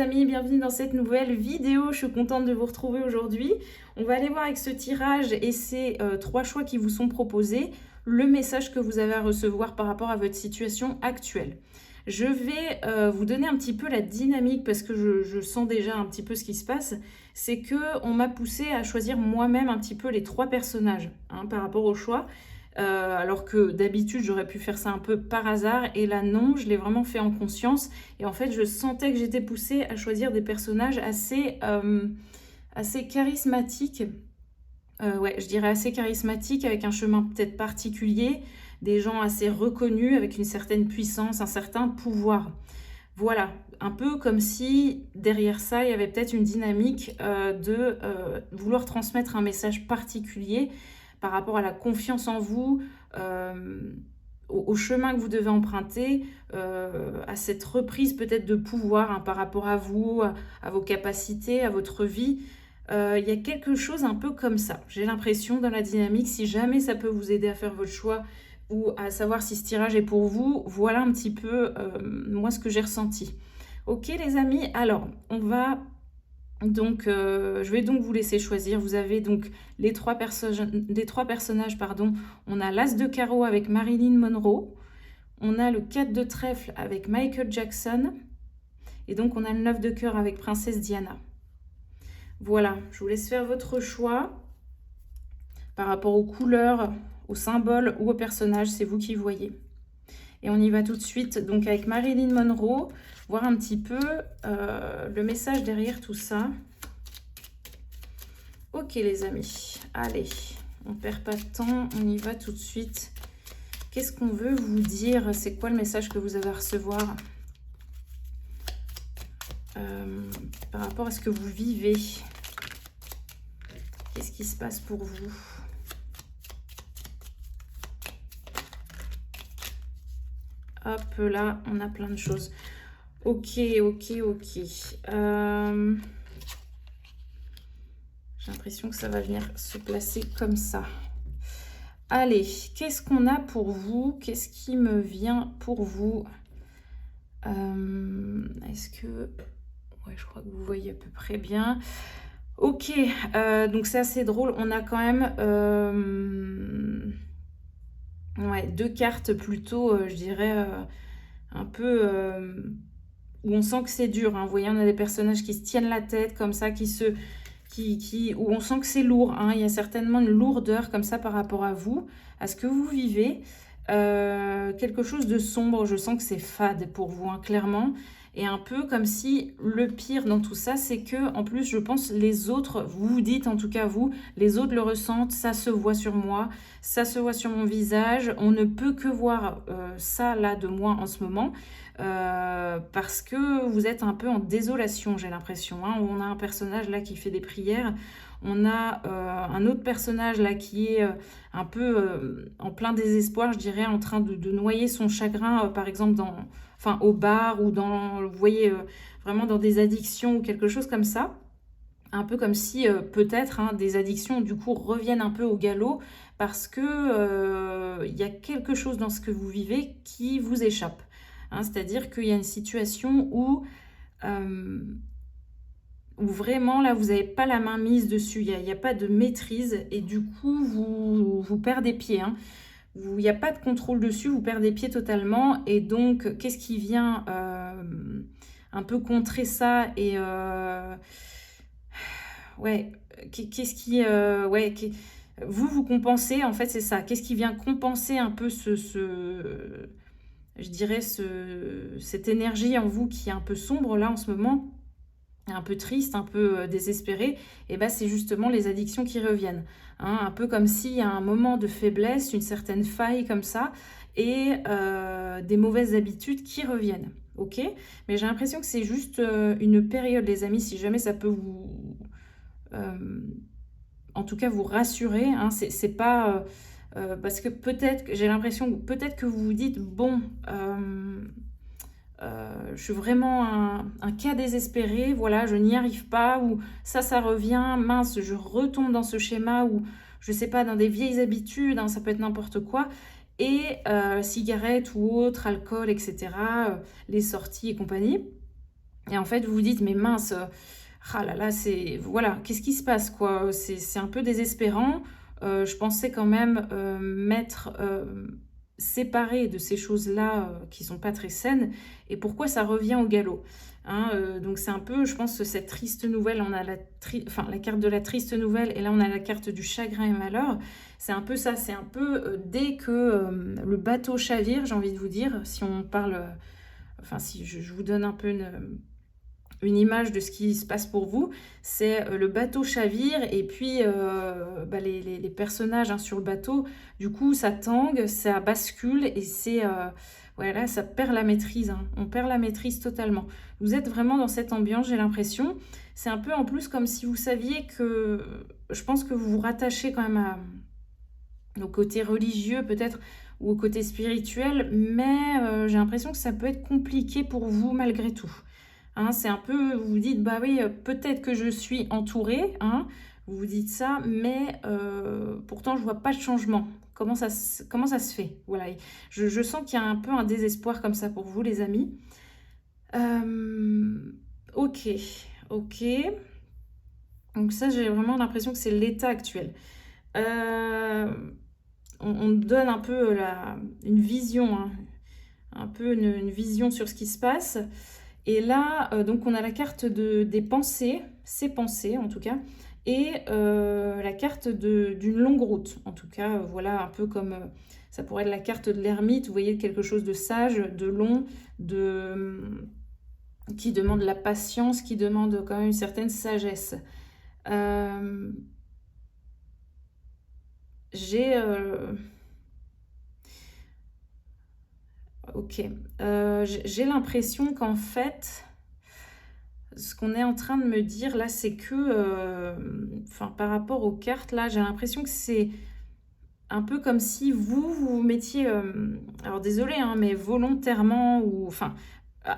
amis, bienvenue dans cette nouvelle vidéo. Je suis contente de vous retrouver aujourd'hui. On va aller voir avec ce tirage et ces trois choix qui vous sont proposés, le message que vous avez à recevoir par rapport à votre situation actuelle. Je vais vous donner un petit peu la dynamique parce que je sens déjà un petit peu ce qui se passe. C'est qu'on m'a poussé à choisir moi-même un petit peu les trois personnages par rapport au choix. Alors que d'habitude j'aurais pu faire ça un peu par hasard et là non, je l'ai vraiment fait en conscience et en fait je sentais que j'étais poussée à choisir des personnages assez charismatiques, ouais je dirais assez charismatiques avec un chemin peut-être particulier, des gens assez reconnus avec une certaine puissance, un certain pouvoir. Voilà, un peu comme si derrière ça il y avait peut-être une dynamique de vouloir transmettre un message particulier par rapport à la confiance en vous, au chemin que vous devez emprunter, à cette reprise peut-être de pouvoir par rapport à vous, à vos capacités, à votre vie. Il y a quelque chose un peu comme ça. J'ai l'impression dans la dynamique, si jamais ça peut vous aider à faire votre choix ou à savoir si ce tirage est pour vous, voilà un petit peu moi ce que j'ai ressenti. Ok les amis, alors on va... Donc, je vais donc vous laisser choisir. Vous avez donc les trois personnages, pardon. On a l'As de carreau avec Marilyn Monroe. On a le 4 de trèfle avec Michael Jackson. Et donc, on a le 9 de cœur avec Princesse Diana. Voilà, je vous laisse faire votre choix. Par rapport aux couleurs, aux symboles ou aux personnages, c'est vous qui voyez. Et on y va tout de suite, donc avec Marilyn Monroe, voir un petit peu le message derrière tout ça. Ok les amis, allez, on perd pas de temps, on y va tout de suite. Qu'est-ce qu'on veut vous dire? C'est quoi le message que vous avez à recevoir par rapport à ce que vous vivez? Qu'est-ce qui se passe pour vous? Hop, là, on a plein de choses. Ok. J'ai l'impression que ça va venir se placer comme ça. Allez, qu'est-ce qu'on a pour vous? Qu'est-ce qui me vient pour vous? Est-ce que... Ouais, je crois que vous voyez à peu près bien. Ok, donc c'est assez drôle. On a quand même... Ouais, deux cartes plutôt, je dirais, un peu... où on sent que c'est dur. Vous voyez, on a des personnages qui se tiennent la tête comme ça, où on sent que c'est lourd. Il y a certainement une lourdeur comme ça par rapport à vous, à ce que vous vivez. Quelque chose de sombre, je sens que c'est fade pour vous, clairement. Et un peu comme si le pire dans tout ça, c'est que en plus, je pense, les autres, vous vous dites, en tout cas vous, les autres le ressentent, ça se voit sur moi, ça se voit sur mon visage. On ne peut que voir ça là de moi en ce moment. Parce que vous êtes un peu en désolation, j'ai l'impression. On a un personnage là qui fait des prières. On a un autre personnage là qui est un peu en plein désespoir, je dirais, en train de noyer son chagrin, par exemple, au bar ou vous voyez, vraiment dans des addictions ou quelque chose comme ça. Un peu comme si peut-être des addictions du coup reviennent un peu au galop parce que y a quelque chose dans ce que vous vivez qui vous échappe. C'est-à-dire qu'il y a une situation où vraiment là vous n'avez pas la main mise dessus, il n'y a pas de maîtrise et du coup vous perdez pied. Il n'y a pas de contrôle dessus, vous perdez pied totalement. Et donc qu'est-ce qui vient un peu contrer ça et ouais, qu'est-ce qui vous compensez en fait, c'est ça. Qu'est-ce qui vient compenser un peu je dirais cette énergie en vous qui est un peu sombre là en ce moment, un peu triste, un peu désespérée, et ben c'est justement les addictions qui reviennent. Un peu comme s'il y a un moment de faiblesse, une certaine faille comme ça, et des mauvaises habitudes qui reviennent. Ok, mais j'ai l'impression que c'est juste une période, les amis, si jamais ça peut vous... en tout cas vous rassurer, c'est pas... parce que peut-être, j'ai l'impression que peut-être que vous vous dites, bon... je suis vraiment un cas désespéré, voilà, je n'y arrive pas, ou ça revient, mince, je retombe dans ce schéma, ou je sais pas, dans des vieilles habitudes, ça peut être n'importe quoi, et cigarettes ou autres, alcool, etc., les sorties et compagnie. Et en fait, vous vous dites: «Mais mince, ah là là, c'est voilà, qu'est-ce qui se passe, quoi?» C'est un peu désespérant. Je pensais quand même, m'être, séparée de ces choses-là, qui sont pas très saines et pourquoi ça revient au galop? Hein, donc c'est un peu, je pense, cette triste nouvelle. On a la carte de la triste nouvelle et là, on a la carte du chagrin et malheur. C'est un peu ça, c'est un peu, dès que, le bateau chavire, j'ai envie de vous dire, si on parle, enfin si je vous donne un peu une image de ce qui se passe pour vous, c'est le bateau chavire et puis bah, les personnages, hein, sur le bateau, du coup, ça tangue, ça bascule et c'est voilà, ça perd la maîtrise, hein. On perd la maîtrise totalement. Vous êtes vraiment dans cette ambiance, j'ai l'impression. C'est un peu en plus comme si vous saviez que, je pense que vous vous rattachez quand même au côté religieux peut-être ou au côté spirituel, mais j'ai l'impression que ça peut être compliqué pour vous malgré tout. Hein, c'est un peu, vous vous dites: «Bah oui, peut-être que je suis entourée», hein, vous vous dites ça, mais pourtant je vois pas de changement. Comment ça se fait? Voilà, et je sens qu'il y a un peu un désespoir comme ça pour vous, les amis. OK, OK. Donc ça, j'ai vraiment l'impression que c'est l'état actuel. Hem, on donne un peu une vision, hein, un peu une vision sur ce qui se passe. Et là, donc on a la carte des pensées, ses pensées en tout cas, et la carte d'une longue route. En tout cas, voilà un peu comme, ça pourrait être la carte de l'ermite, vous voyez? Quelque chose de sage, de long, qui demande la patience, qui demande quand même une certaine sagesse. Hem, j'ai, OK, j'ai l'impression qu'en fait, ce qu'on est en train de me dire là, c'est que, enfin, par rapport aux cartes là, j'ai l'impression que c'est un peu comme si vous vous mettiez, alors désolée, hein, mais volontairement ou enfin,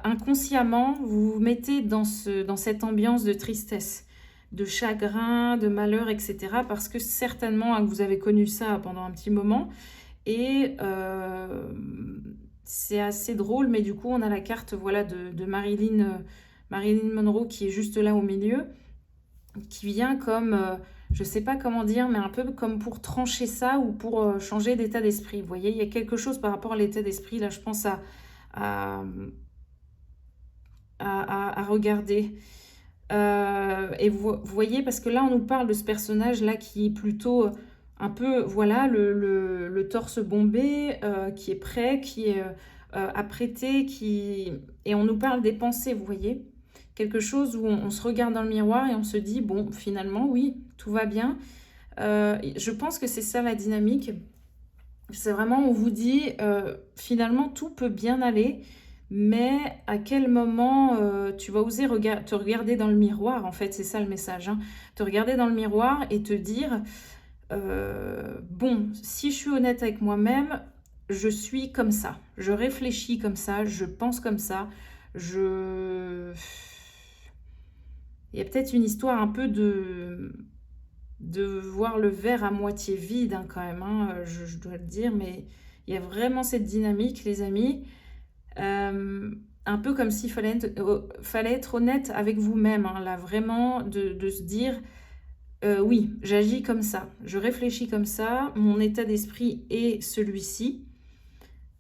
inconsciemment, vous vous mettez dans cette ambiance de tristesse, de chagrin, de malheur et cetera. Parce que certainement, hein, que vous avez connu ça pendant un petit moment et c'est assez drôle, mais du coup, on a la carte, voilà, de Marilyn Monroe qui est juste là au milieu, qui vient comme, je sais pas comment dire, mais un peu comme pour trancher ça ou pour, changer d'état d'esprit. Vous voyez? Il y a quelque chose par rapport à l'état d'esprit, là, je pense à, mmh, à regarder. Et vous voyez? Parce que là, on nous parle de ce personnage-là qui est plutôt, un peu, voilà, le torse bombé, qui est prêt, qui est, apprêté, qui et on nous parle des pensées, vous voyez? Quelque chose où on se regarde dans le miroir et on se dit: «Bon, finalement, oui, tout va bien». Et je pense que c'est ça la dynamique. C'est vraiment, on vous dit, finalement, tout peut bien aller, mais à quel moment, tu vas oser te regarder dans le miroir, en fait, c'est ça le message, hein. Te regarder dans le miroir et te dire: «Bon, si je suis honnête avec moi-même, je suis comme ça. Je réfléchis comme ça, je pense comme ça, je» il y a peut-être une histoire un peu de voir le verre à moitié vide, hein, quand même, hein, je dois le dire, mais il y a vraiment cette dynamique, les amis. Un peu comme s'il fallait être honnête avec vous-même, hein, là, vraiment, de se dire: Oui, j'agis comme ça, je réfléchis comme ça, mon état d'esprit est celui-ci».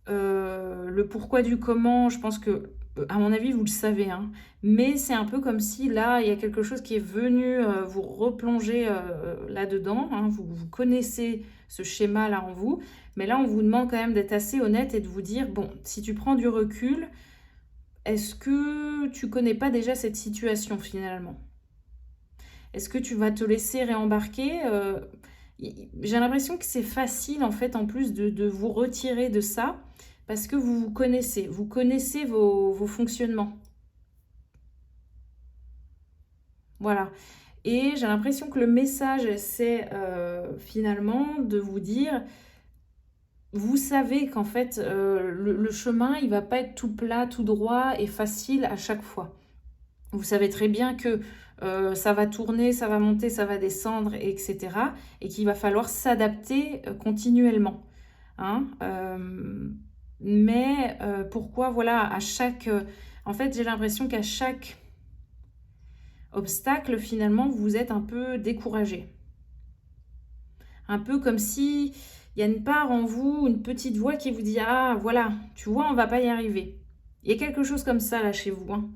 Le pourquoi du comment, je pense que, à mon avis, vous le savez, hein. Mais c'est un peu comme si là, il y a quelque chose qui est venu, vous replonger, là-dedans, hein. Vous connaissez ce schéma-là en vous. Mais là, on vous demande quand même d'être assez honnête et de vous dire: «Bon, si tu prends du recul, est-ce que tu connais pas déjà cette situation finalement? Est-ce que tu vas te laisser réembarquer?» J'ai l'impression que c'est facile en fait en plus de vous retirer de ça, parce que vous connaissez vos fonctionnements. Voilà, et j'ai l'impression que le message c'est, finalement de vous dire: vous savez qu'en fait, le chemin il va pas être tout plat, tout droit et facile à chaque fois. Vous savez très bien que, ça va tourner, ça va monter, ça va descendre et cetera, et qu'il va falloir s'adapter, continuellement, hein. Mais pourquoi voilà, en fait, j'ai l'impression qu'à chaque obstacle, finalement, vous êtes un peu découragé. Un peu comme si il y a une part en vous, une petite voix qui vous dit: «Ah voilà, tu vois, on va pas y arriver». Il y a quelque chose comme ça là chez vous, hein,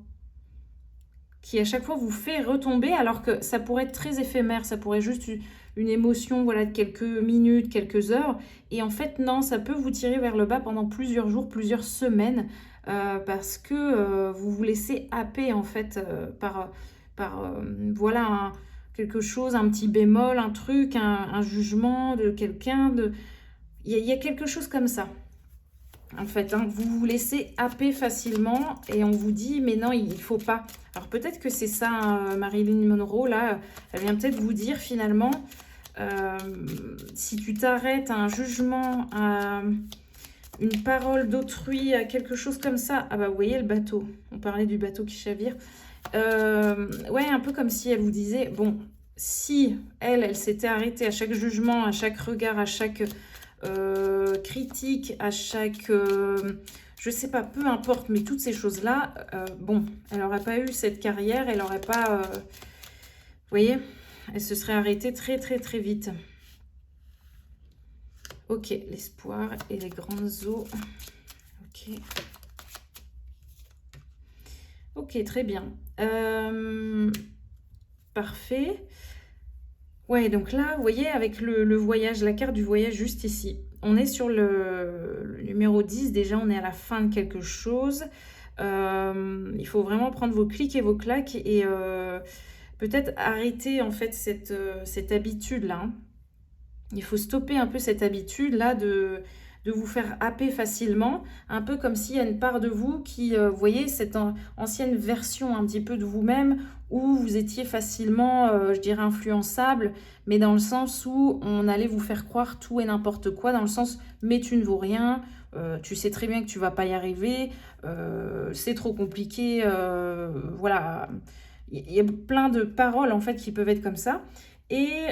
qui à chaque fois vous fait retomber alors que ça pourrait être très éphémère, ça pourrait juste une émotion, voilà, de quelques minutes, quelques heures et en fait non, ça peut vous tirer vers le bas pendant plusieurs jours, plusieurs semaines, parce que, vous vous laissez happer en fait, voilà quelque chose, un petit bémol, un truc, un jugement de quelqu'un, il y a quelque chose comme ça. En fait, hein, vous vous laissez happer facilement et on vous dit: «Mais non, il faut pas». Alors peut-être que c'est ça, hein, Marilyn Monroe là, elle vient peut-être vous dire finalement, si tu t'arrêtes à un jugement, à une parole d'autrui, à quelque chose comme ça ah bah, vous voyez le bateau, on parlait du bateau qui chavire. Ouais, un peu comme si elle vous disait: «Bon, si elle s'était arrêtée à chaque jugement, à chaque regard, à chaque critique, à chaque, je sais pas, peu importe, mais toutes ces choses-là, bon, elle aurait pas eu cette carrière, elle aurait pas, vous voyez? Elle se serait arrêtée très, très, très vite. OK, l'espoir et les grandes eaux. OK. OK, très bien. Parfait. Ouais, donc là, vous voyez, avec le voyage, la carte du voyage juste ici. On est sur le numéro 10, déjà, on est à la fin de quelque chose. Il faut vraiment prendre vos clics et vos claques et peut-être arrêter, en fait, cette habitude-là, hein. Il faut stopper un peu cette habitude-là de vous faire happer facilement, un peu comme s'il y a une part de vous qui, vous voyez, cette ancienne version un petit peu de vous-même où vous étiez facilement, je dirais, influençable, mais dans le sens où on allait vous faire croire tout et n'importe quoi, dans le sens, mais tu ne vaux rien, tu sais très bien que tu vas pas y arriver, c'est trop compliqué, voilà. Il y a plein de paroles en fait qui peuvent être comme ça. Et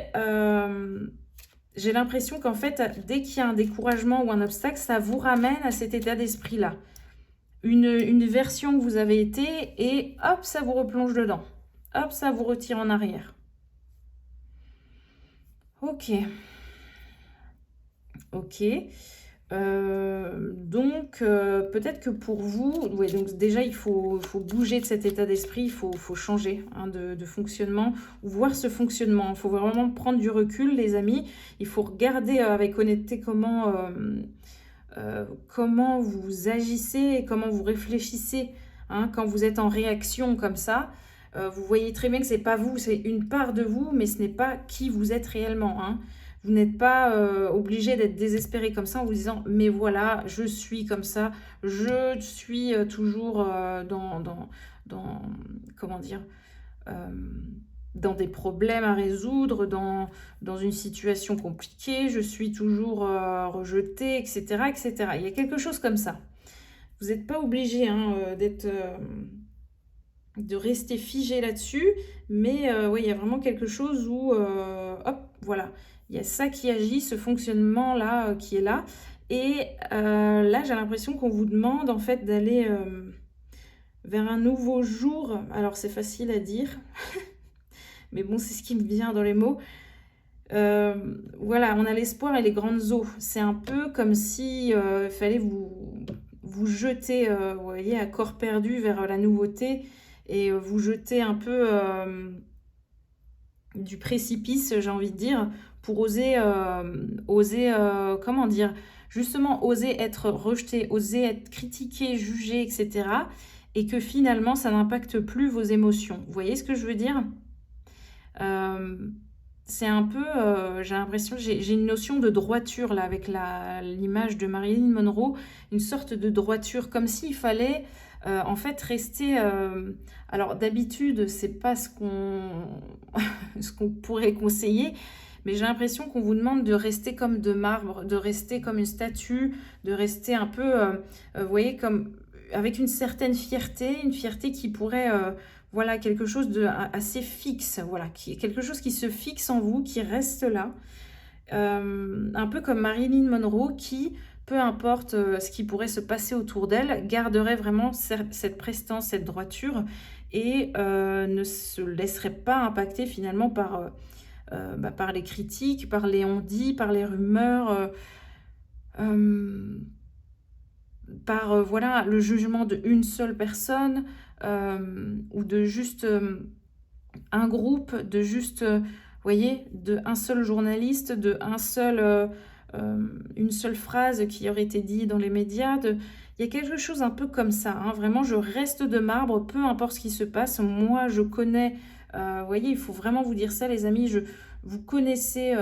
j'ai l'impression qu'en fait, dès qu'il y a un découragement ou un obstacle, ça vous ramène à cet état d'esprit-là. Une version que vous avez été et hop, ça vous replonge dedans. Hop, ça vous retire en arrière. Ok. Ok. Donc, peut-être que pour vous, ouais, donc déjà, il faut bouger de cet état d'esprit, il faut changer hein, de fonctionnement, ou voir ce fonctionnement. Il faut vraiment prendre du recul, les amis. Il faut regarder avec honnêteté comment vous agissez et comment vous réfléchissez hein, quand vous êtes en réaction comme ça. Vous voyez très bien que c'est pas vous, c'est une part de vous, mais ce n'est pas qui vous êtes réellement. Hein. Vous n'êtes pas obligé d'être désespéré comme ça en vous disant mais voilà, je suis comme ça, je suis toujours dans comment dire dans des problèmes à résoudre, dans une situation compliquée, je suis toujours rejetée, etc., etc. Il y a quelque chose comme ça. Vous n'êtes pas obligé hein, de rester figé là-dessus, mais ouais, il y a vraiment quelque chose où, hop, voilà, il y a ça qui agit, ce fonctionnement-là qui est là. Et là, j'ai l'impression qu'on vous demande en fait d'aller vers un nouveau jour. Alors, c'est facile à dire, mais bon, c'est ce qui me vient dans les mots. Voilà, on a l'espoir et les grandes eaux. C'est un peu comme si il fallait vous jeter, vous voyez, à corps perdu vers la nouveauté et vous jeter un peu du précipice, j'ai envie de dire, pour oser comment dire, justement oser être rejeté, oser être critiqué, jugé, etc. Et que finalement, ça n'impacte plus vos émotions. Vous voyez ce que je veux dire? C'est un peu, j'ai l'impression, j'ai une notion de droiture là avec l'image de Marilyn Monroe, une sorte de droiture, comme s'il fallait en fait rester. Alors d'habitude, c'est pas ce ce qu'on pourrait conseiller, mais j'ai l'impression qu'on vous demande de rester comme de marbre, de rester comme une statue, de rester un peu, vous voyez, comme avec une certaine fierté, une fierté qui pourrait voilà, quelque chose de assez fixe, voilà, quelque chose qui se fixe en vous, qui reste là. Un peu comme Marilyn Monroe qui, peu importe ce qui pourrait se passer autour d'elle, garderait vraiment cette prestance, cette droiture. et ne se laisserait pas impacter finalement par les critiques, par les on-dit, par les rumeurs, par voilà, le jugement d'une seule personne, ou de juste un groupe, de juste, voyez, de un seul journaliste, de un seul, une seule phrase qui aurait été dite dans les médias. Il y a quelque chose un peu comme ça, hein. Vraiment, je reste de marbre, peu importe ce qui se passe. Moi, je connais, vous voyez, il faut vraiment vous dire ça, les amis. Vous connaissez,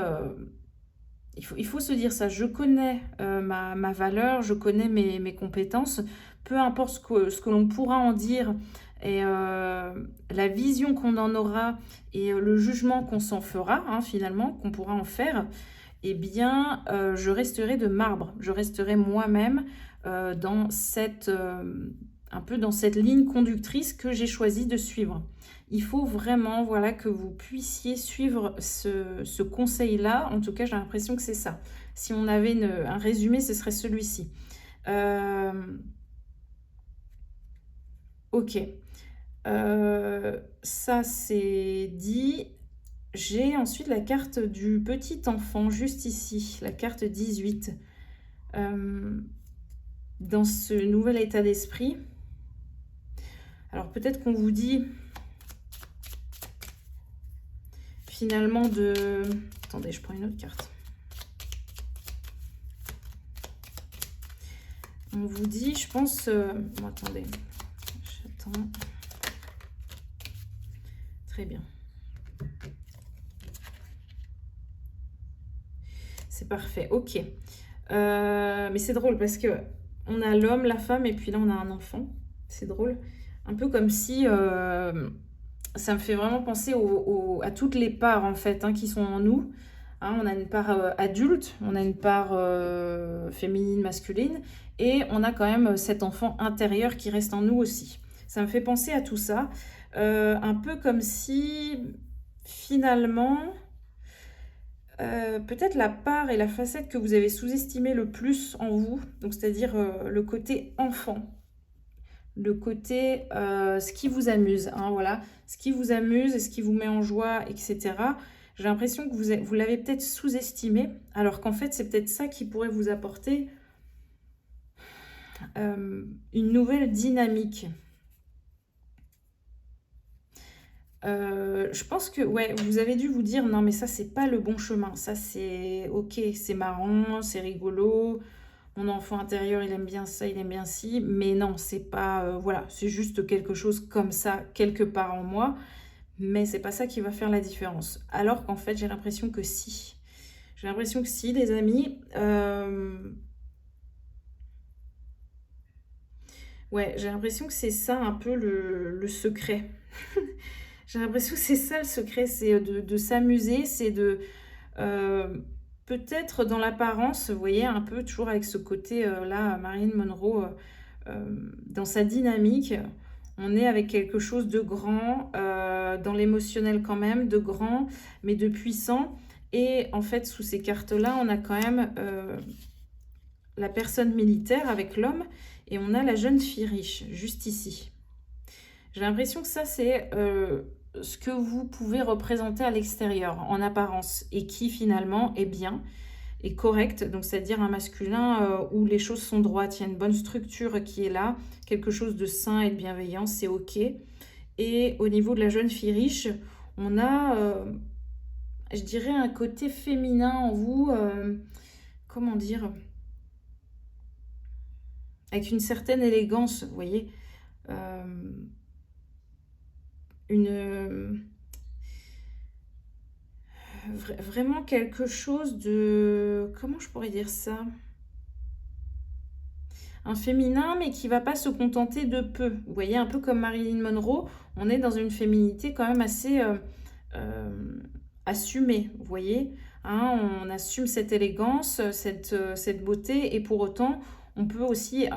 il faut se dire ça. Je connais ma valeur, je connais mes compétences. Peu importe ce que l'on pourra en dire et la vision qu'on en aura et le jugement qu'on s'en fera, hein, finalement, qu'on pourra en faire, eh bien, je resterai de marbre. Je resterai moi-même dans un peu dans cette ligne conductrice que j'ai choisi de suivre. Il faut vraiment, voilà, que vous puissiez suivre ce conseil-là. En tout cas, j'ai l'impression que c'est ça. Si on avait un résumé, ce serait celui-ci. Ok. Ça, c'est dit. J'ai ensuite la carte du petit enfant, juste ici, la carte 18. Dans ce nouvel état d'esprit. Alors peut-être qu'on vous dit finalement de... Attendez, je prends une autre carte. On vous dit, je pense... Bon, attendez, j'attends. Très bien. C'est parfait, ok. Mais c'est drôle parce que on a l'homme, la femme, et puis là on a un enfant. C'est drôle. Un peu comme si... ça me fait vraiment penser à toutes les parts en fait, hein, qui sont en nous. Hein, on a une part adulte, on a une part féminine, masculine, et on a quand même cet enfant intérieur qui reste en nous aussi. Ça me fait penser à tout ça. Un peu comme si finalement... peut-être la part et la facette que vous avez sous-estimé le plus en vous, donc c'est-à-dire le côté enfant, le côté ce qui vous amuse, hein, voilà, ce qui vous amuse, ce qui vous met en joie, etc. J'ai l'impression que vous l'avez peut-être sous-estimé, alors qu'en fait c'est peut-être ça qui pourrait vous apporter une nouvelle dynamique. Je pense que ouais, vous avez dû vous dire non mais ça c'est pas le bon chemin, ça c'est ok, c'est marrant, c'est rigolo, mon enfant intérieur il aime bien ça, il aime bien ci, mais non c'est pas, voilà, c'est juste quelque chose comme ça quelque part en moi, mais c'est pas ça qui va faire la différence. Alors qu'en fait j'ai l'impression que si, les amis, ouais, j'ai l'impression que c'est ça un peu le secret. J'ai l'impression que c'est ça le secret, c'est de s'amuser, c'est de peut-être dans l'apparence, vous voyez, un peu toujours avec ce côté là, Marilyn Monroe, dans sa dynamique, on est avec quelque chose de grand, dans l'émotionnel quand même, de grand, mais de puissant. Et en fait, sous ces cartes-là, on a quand même la personne militaire avec l'homme, et on a la jeune fille riche, juste ici. J'ai l'impression que ça, c'est ce que vous pouvez représenter à l'extérieur, en apparence, et qui finalement est bien, est correct, donc c'est-à-dire un masculin où les choses sont droites, il y a une bonne structure qui est là, quelque chose de sain et de bienveillant, c'est ok. Et au niveau de la jeune fille riche, on a, je dirais, un côté féminin en vous, comment dire, avec une certaine élégance, vous voyez, une vraiment quelque chose de... Comment je pourrais dire ça? Un féminin, mais qui va pas se contenter de peu. Vous voyez, un peu comme Marilyn Monroe, on est dans une féminité quand même assez assumée, vous voyez. Hein, on assume cette élégance, cette beauté, et pour autant, on peut aussi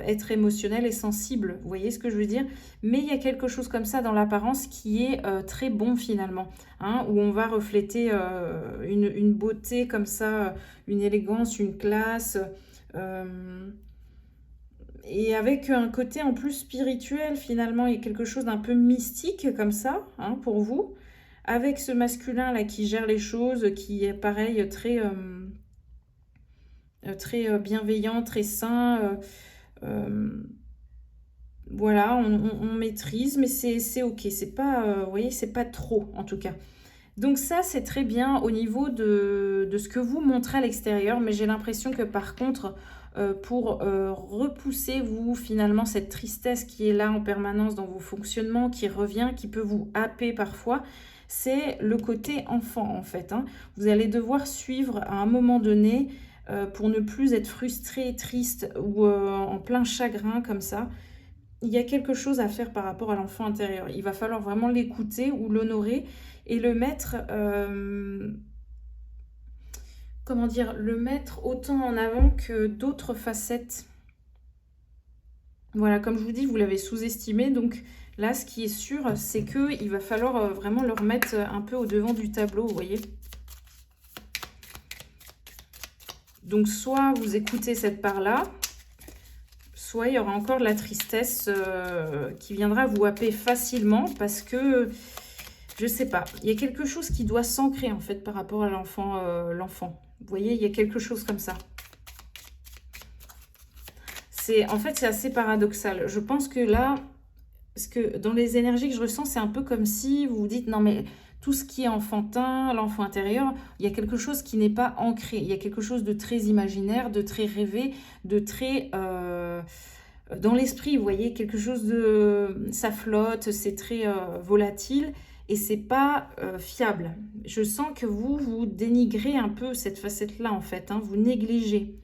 être émotionnel et sensible, vous voyez ce que je veux dire? Mais il y a quelque chose comme ça dans l'apparence qui est très bon finalement, hein, où on va refléter une beauté comme ça, une élégance, une classe, Et avec un côté en plus spirituel, finalement, il y a quelque chose d'un peu mystique comme ça, hein, pour vous. Avec ce masculin-là qui gère les choses, qui est pareil, très bienveillant, très sain. Voilà, on maîtrise, mais c'est ok. C'est pas, vous voyez, c'est pas trop en tout cas. Donc ça, c'est très bien au niveau de ce que vous montrez à l'extérieur, mais j'ai l'impression que par contre, pour repousser vous finalement cette tristesse qui est là en permanence dans vos fonctionnements, qui revient, qui peut vous happer parfois, c'est le côté enfant en fait, hein. Vous allez devoir suivre à un moment donné pour ne plus être frustré, triste ou en plein chagrin comme ça. Il y a quelque chose à faire par rapport à l'enfant intérieur. Il va falloir vraiment l'écouter ou l'honorer et le mettre, comment dire, le mettre autant en avant que d'autres facettes. Voilà, comme je vous dis, vous l'avez sous-estimé. Donc là, ce qui est sûr, c'est qu'il va falloir vraiment le remettre un peu au devant du tableau, vous voyez. Donc soit vous écoutez cette part-là, soit il y aura encore de la tristesse qui viendra vous happer facilement parce que, je sais pas, il y a quelque chose qui doit s'ancrer en fait par rapport à l'enfant. Vous voyez, il y a quelque chose comme ça. En fait, c'est assez paradoxal. Je pense que là, parce que dans les énergies que je ressens, c'est un peu comme si vous vous dites, non mais tout ce qui est enfantin, l'enfant intérieur, il y a quelque chose qui n'est pas ancré. Il y a quelque chose de très imaginaire, de très rêvé, de très... dans l'esprit, vous voyez, quelque chose de... Ça flotte, c'est très volatile et c'est pas fiable. Je sens que vous dénigrez un peu cette facette-là, en fait, hein, vous négligez.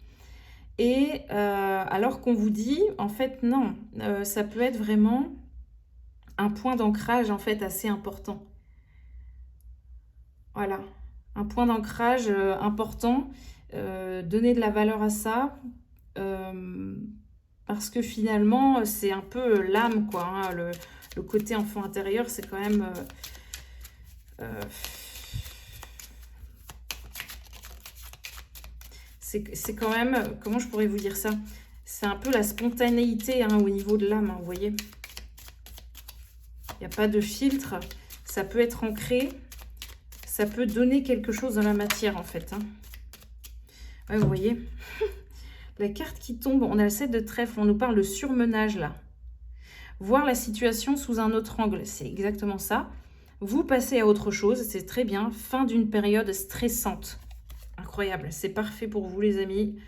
Et alors qu'on vous dit, en fait, non, ça peut être vraiment un point d'ancrage, en fait, assez important. Voilà, un point d'ancrage important. Donner de la valeur à ça. Parce que finalement, c'est un peu l'âme, quoi, hein, le côté enfant intérieur, c'est quand même... c'est quand même... Comment je pourrais vous dire ça? C'est un peu la spontanéité hein, au niveau de l'âme, hein, vous voyez. Il n'y a pas de filtre. Ça peut être ancré. Ça peut donner quelque chose dans la matière, en fait. Hein. Ouais, vous voyez. La carte qui tombe, on a le 7 de trèfle. On nous parle de surmenage, là. Voir la situation sous un autre angle. C'est exactement ça. Vous passez à autre chose. C'est très bien. Fin d'une période stressante. Incroyable. C'est parfait pour vous, les amis.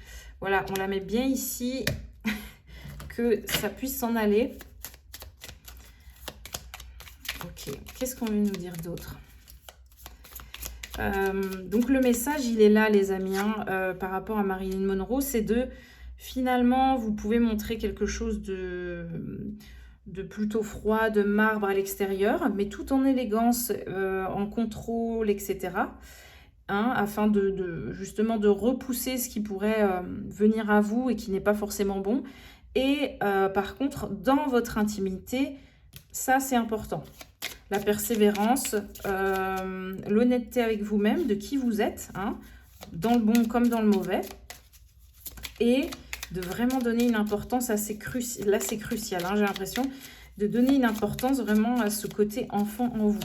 Voilà, on la met bien ici. Que ça puisse s'en aller. Ok. Qu'est-ce qu'on veut nous dire d'autre? Donc le message, il est là, les amis, hein, par rapport à Marilyn Monroe. C'est de, finalement, vous pouvez montrer quelque chose de plutôt froid, de marbre à l'extérieur, mais tout en élégance, en contrôle, etc. Hein, afin justement de repousser ce qui pourrait venir à vous et qui n'est pas forcément bon. Et par contre, dans votre intimité, ça c'est important. La persévérance, l'honnêteté avec vous-même, de qui vous êtes, hein, dans le bon comme dans le mauvais. Et de vraiment donner une importance assez cruciale. Là, c'est crucial, hein, j'ai l'impression, de donner une importance vraiment à ce côté enfant en vous.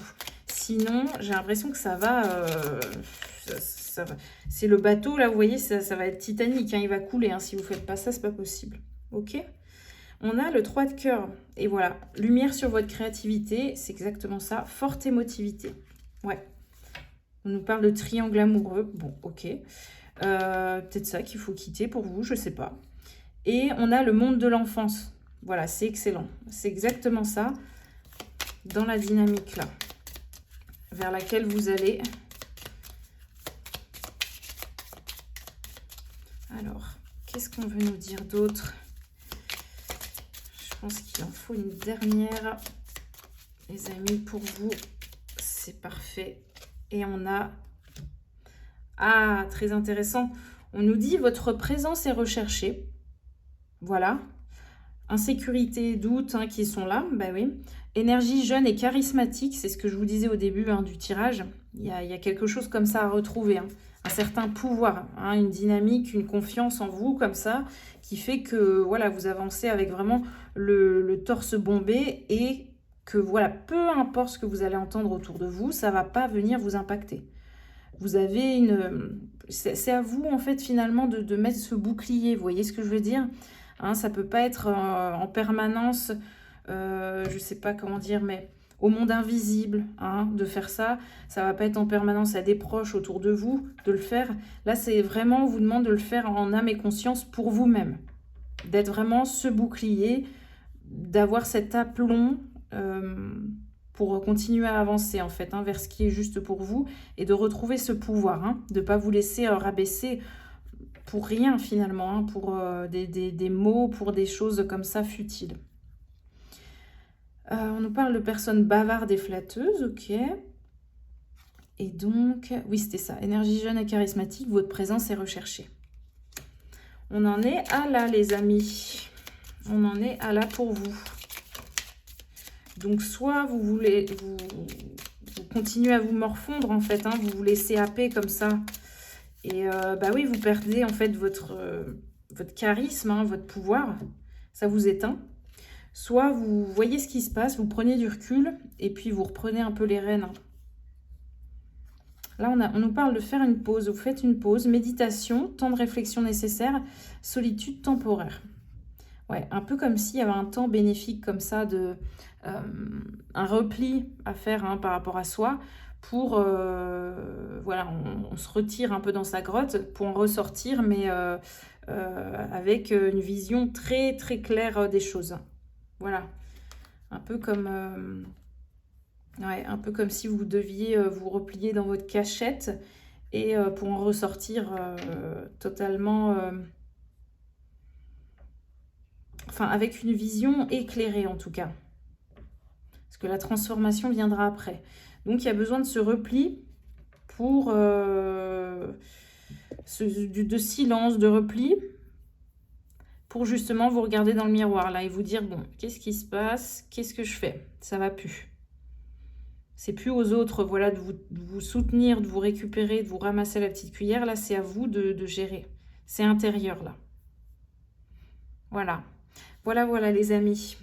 Sinon, j'ai l'impression que ça va... c'est le bateau, là, vous voyez, ça va être Titanic, hein, il va couler. Hein, si vous ne faites pas ça, c'est pas possible. Ok ? On a le 3 de cœur. Et voilà, lumière sur votre créativité, c'est exactement ça. Forte émotivité. Ouais. On nous parle de triangle amoureux. Bon, ok. Peut-être ça qu'il faut quitter pour vous, je sais pas. Et on a le monde de l'enfance. Voilà, c'est excellent. C'est exactement ça dans la dynamique là, vers laquelle vous allez. Alors, qu'est-ce qu'on veut nous dire d'autre? Je pense qu'il en faut une dernière, les amis, pour vous. C'est parfait. Et on a... Ah, très intéressant. On nous dit votre présence est recherchée. Voilà. Insécurité, doute qui sont là. Bah oui. Énergie jeune et charismatique, c'est ce que je vous disais au début du tirage. Il y a quelque chose comme ça à retrouver, hein. Un certain pouvoir, hein, une dynamique, une confiance en vous comme ça, qui fait que voilà, vous avancez avec vraiment le torse bombé et que voilà, peu importe ce que vous allez entendre autour de vous, ça va pas venir vous impacter. Vous avez une... C'est à vous, en fait, finalement, de mettre ce bouclier. Vous voyez ce que je veux dire, hein, ça peut pas être en permanence, je sais pas comment dire, mais au monde invisible, hein, de faire ça. Ça va pas être en permanence à des proches autour de vous de le faire. Là, c'est vraiment, on vous demande de le faire en âme et conscience pour vous-même. D'être vraiment ce bouclier, d'avoir cet aplomb pour continuer à avancer en fait, hein, vers ce qui est juste pour vous et de retrouver ce pouvoir, hein, de ne pas vous laisser rabaisser pour rien finalement, hein, pour des mots, pour des choses comme ça futiles. On nous parle de personnes bavardes et flatteuses, ok. Et donc, oui c'était ça, énergie jeune et charismatique, votre présence est recherchée. On en est à là les amis, on en est à là pour vous. Donc, soit vous voulez, vous continuez à vous morfondre, en fait, hein, vous vous laissez happer comme ça. Et bah oui, vous perdez, en fait, votre charisme, hein, votre pouvoir. Ça vous éteint. Soit vous voyez ce qui se passe, vous prenez du recul, et puis vous reprenez un peu les rênes. Hein. Là, on nous parle de faire une pause. Vous faites une pause, méditation, temps de réflexion nécessaire, solitude temporaire. Ouais, un peu comme s'il y avait un temps bénéfique comme ça, un repli à faire, hein, par rapport à soi, pour, voilà, on se retire un peu dans sa grotte pour en ressortir, mais avec une vision très très claire des choses. Voilà, un peu comme, ouais, un peu comme si vous deviez vous replier dans votre cachette et pour en ressortir totalement... Enfin, avec une vision éclairée en tout cas. Parce que la transformation viendra après. Donc, il y a besoin de ce repli pour... de silence, de repli. Pour justement vous regarder dans le miroir là et vous dire, bon, qu'est-ce qui se passe? Qu'est-ce que je fais? Ça va plus. C'est plus aux autres, voilà, de vous soutenir, de vous récupérer, de vous ramasser la petite cuillère. Là, c'est à vous de gérer. C'est intérieur là. Voilà. Voilà les amis.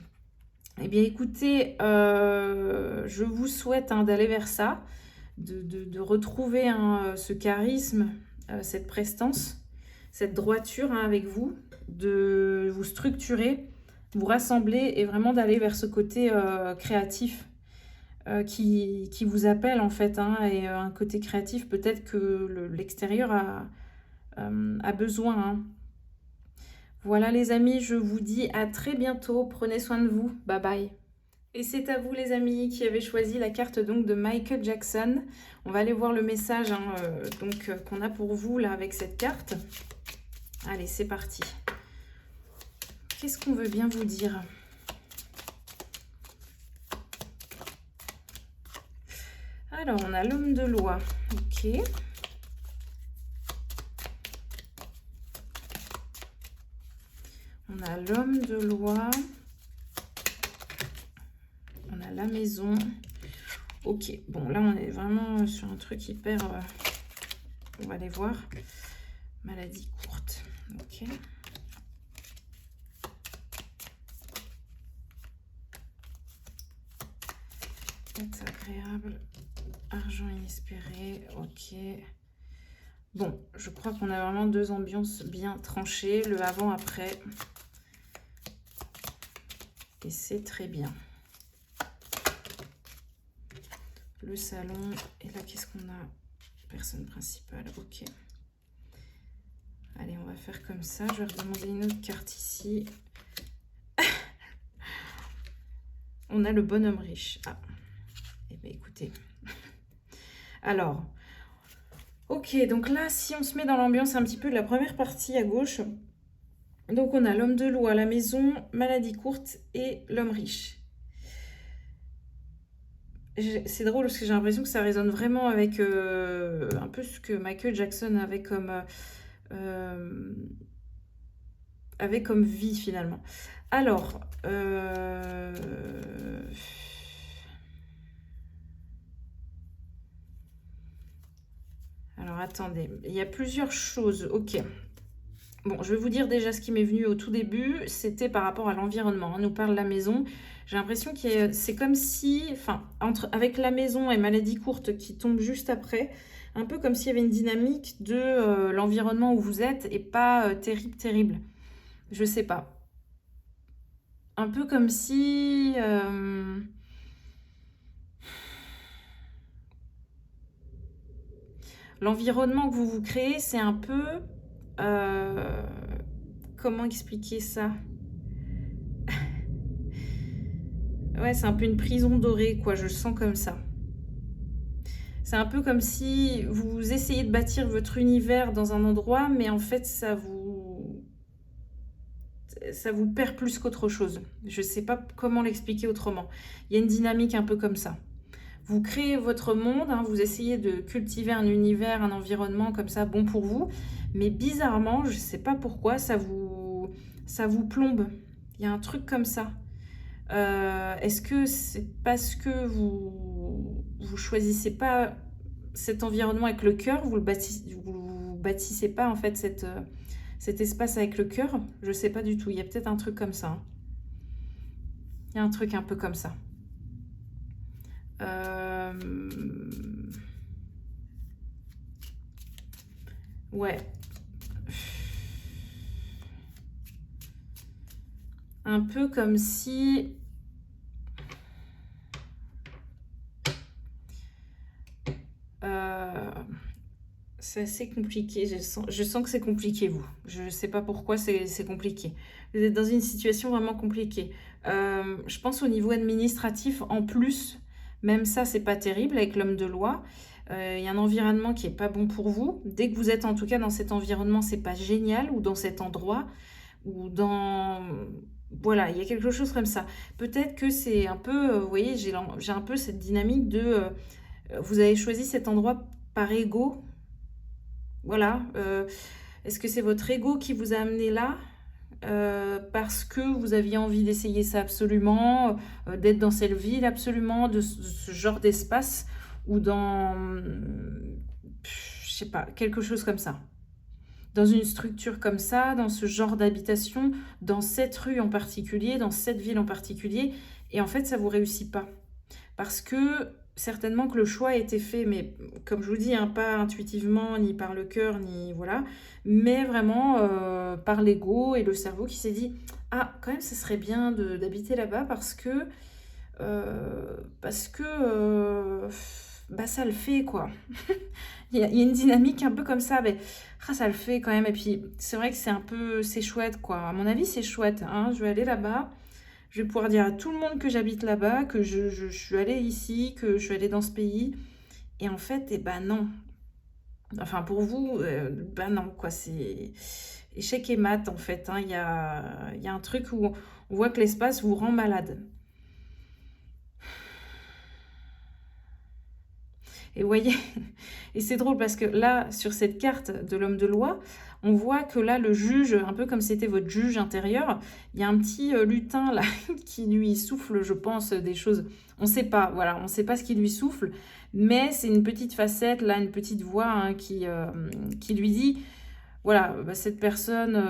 Eh bien écoutez, je vous souhaite d'aller vers ça, de retrouver ce charisme, cette prestance, cette droiture avec vous, de vous structurer, vous rassembler et vraiment d'aller vers ce côté créatif qui vous appelle en fait. Et un côté créatif peut-être que l'extérieur a besoin. Hein. Voilà les amis, je vous dis à très bientôt. Prenez soin de vous. Bye bye. Et c'est à vous les amis qui avez choisi la carte donc de Michael Jackson. On va aller voir le message qu'on a pour vous là avec cette carte. Allez, c'est parti. Qu'est-ce qu'on veut bien vous dire? Alors, on a l'homme de loi. Ok. On a l'homme de loi. On a la maison. Ok, bon, là, on est vraiment sur un truc hyper... on va aller voir. Maladie courte. Ok. Être agréable. Argent inespéré. Ok. Bon, je crois qu'on a vraiment deux ambiances bien tranchées. Le avant-après. Et c'est très bien. Le salon. Et là, qu'est-ce qu'on a? Personne principale. Ok. Allez, on va faire comme ça. Je vais redemander une autre carte ici. On a le bonhomme riche. Ah. Eh bien, écoutez. Alors. Ok, donc là, si on se met dans l'ambiance un petit peu de la première partie à gauche. Donc, on a l'homme de loi, la maison, maladie courte et l'homme riche. C'est drôle parce que j'ai l'impression que ça résonne vraiment avec un peu ce que Michael Jackson avait comme vie finalement. Alors, Alors, attendez, il y a plusieurs choses. Ok. Bon, je vais vous dire déjà ce qui m'est venu au tout début. C'était par rapport à l'environnement. On nous parle de la maison. J'ai l'impression que c'est comme si, enfin, avec la maison et maladie courte qui tombe juste après, un peu comme s'il y avait une dynamique de l'environnement où vous êtes et pas terrible, terrible. Je sais pas. Un peu comme si... l'environnement que vous vous créez, c'est un peu... comment expliquer ça? Ouais, c'est un peu une prison dorée, quoi, je le sens comme ça. C'est un peu comme si vous essayez de bâtir votre univers dans un endroit, mais en fait, ça vous perd plus qu'autre chose. Je ne sais pas comment l'expliquer autrement. Il y a une dynamique un peu comme ça. Vous créez votre monde, hein, vous essayez de cultiver un univers, un environnement comme ça, bon pour vous, mais bizarrement, je ne sais pas pourquoi, ça vous plombe. Il y a un truc comme ça. Est-ce que c'est parce que vous choisissez pas cet environnement avec le cœur, vous bâtissez pas en fait cet espace avec le cœur? Je sais pas du tout, il y a peut-être un truc comme ça, hein. Il y a un truc un peu comme ça. Ouais. Un peu comme si... c'est assez compliqué, je sens que c'est compliqué, vous. Je ne sais pas pourquoi c'est compliqué. Vous êtes dans une situation vraiment compliquée. Je pense au niveau administratif, en plus, même ça, c'est pas terrible avec l'homme de loi. Il y a un environnement qui est pas bon pour vous. Dès que vous êtes en tout cas dans cet environnement, c'est pas génial, ou dans cet endroit, ou dans... Voilà, il y a quelque chose comme ça. Peut-être que c'est un peu, vous voyez, j'ai un peu cette dynamique de... vous avez choisi cet endroit par ego. Voilà. Est-ce que c'est votre ego qui vous a amené là parce que vous aviez envie d'essayer ça absolument, d'être dans cette ville absolument, de ce genre d'espace, ou dans, je sais pas, quelque chose comme ça. Dans une structure comme ça, dans ce genre d'habitation, dans cette rue en particulier, dans cette ville en particulier, et en fait ça vous réussit pas. Parce que certainement que le choix a été fait, mais comme je vous dis, hein, pas intuitivement, ni par le cœur, ni voilà, mais vraiment par l'ego et le cerveau qui s'est dit « Ah, quand même, ça serait bien d'habiter là-bas parce que bah, ça le fait, quoi. » Il y a une dynamique un peu comme ça, mais ça le fait quand même. Et puis, c'est vrai que c'est chouette, quoi. À mon avis, c'est chouette, hein. Je vais aller là-bas. Je vais pouvoir dire à tout le monde que j'habite là-bas, que je suis allée ici, que je suis allée dans ce pays. Et en fait, eh ben non. Enfin, pour vous, ben non, quoi. C'est échec et mat, en fait, hein. Il y a un truc où on voit que l'espace vous rend malade. Et vous voyez, et c'est drôle parce que là, sur cette carte de l'homme de loi, on voit que là, le juge, un peu comme c'était votre juge intérieur, il y a un petit lutin là qui lui souffle, je pense, des choses. On ne sait pas, voilà, on ne sait pas ce qui lui souffle, mais c'est une petite facette, là, une petite voix, hein, qui lui dit, voilà, bah, cette personne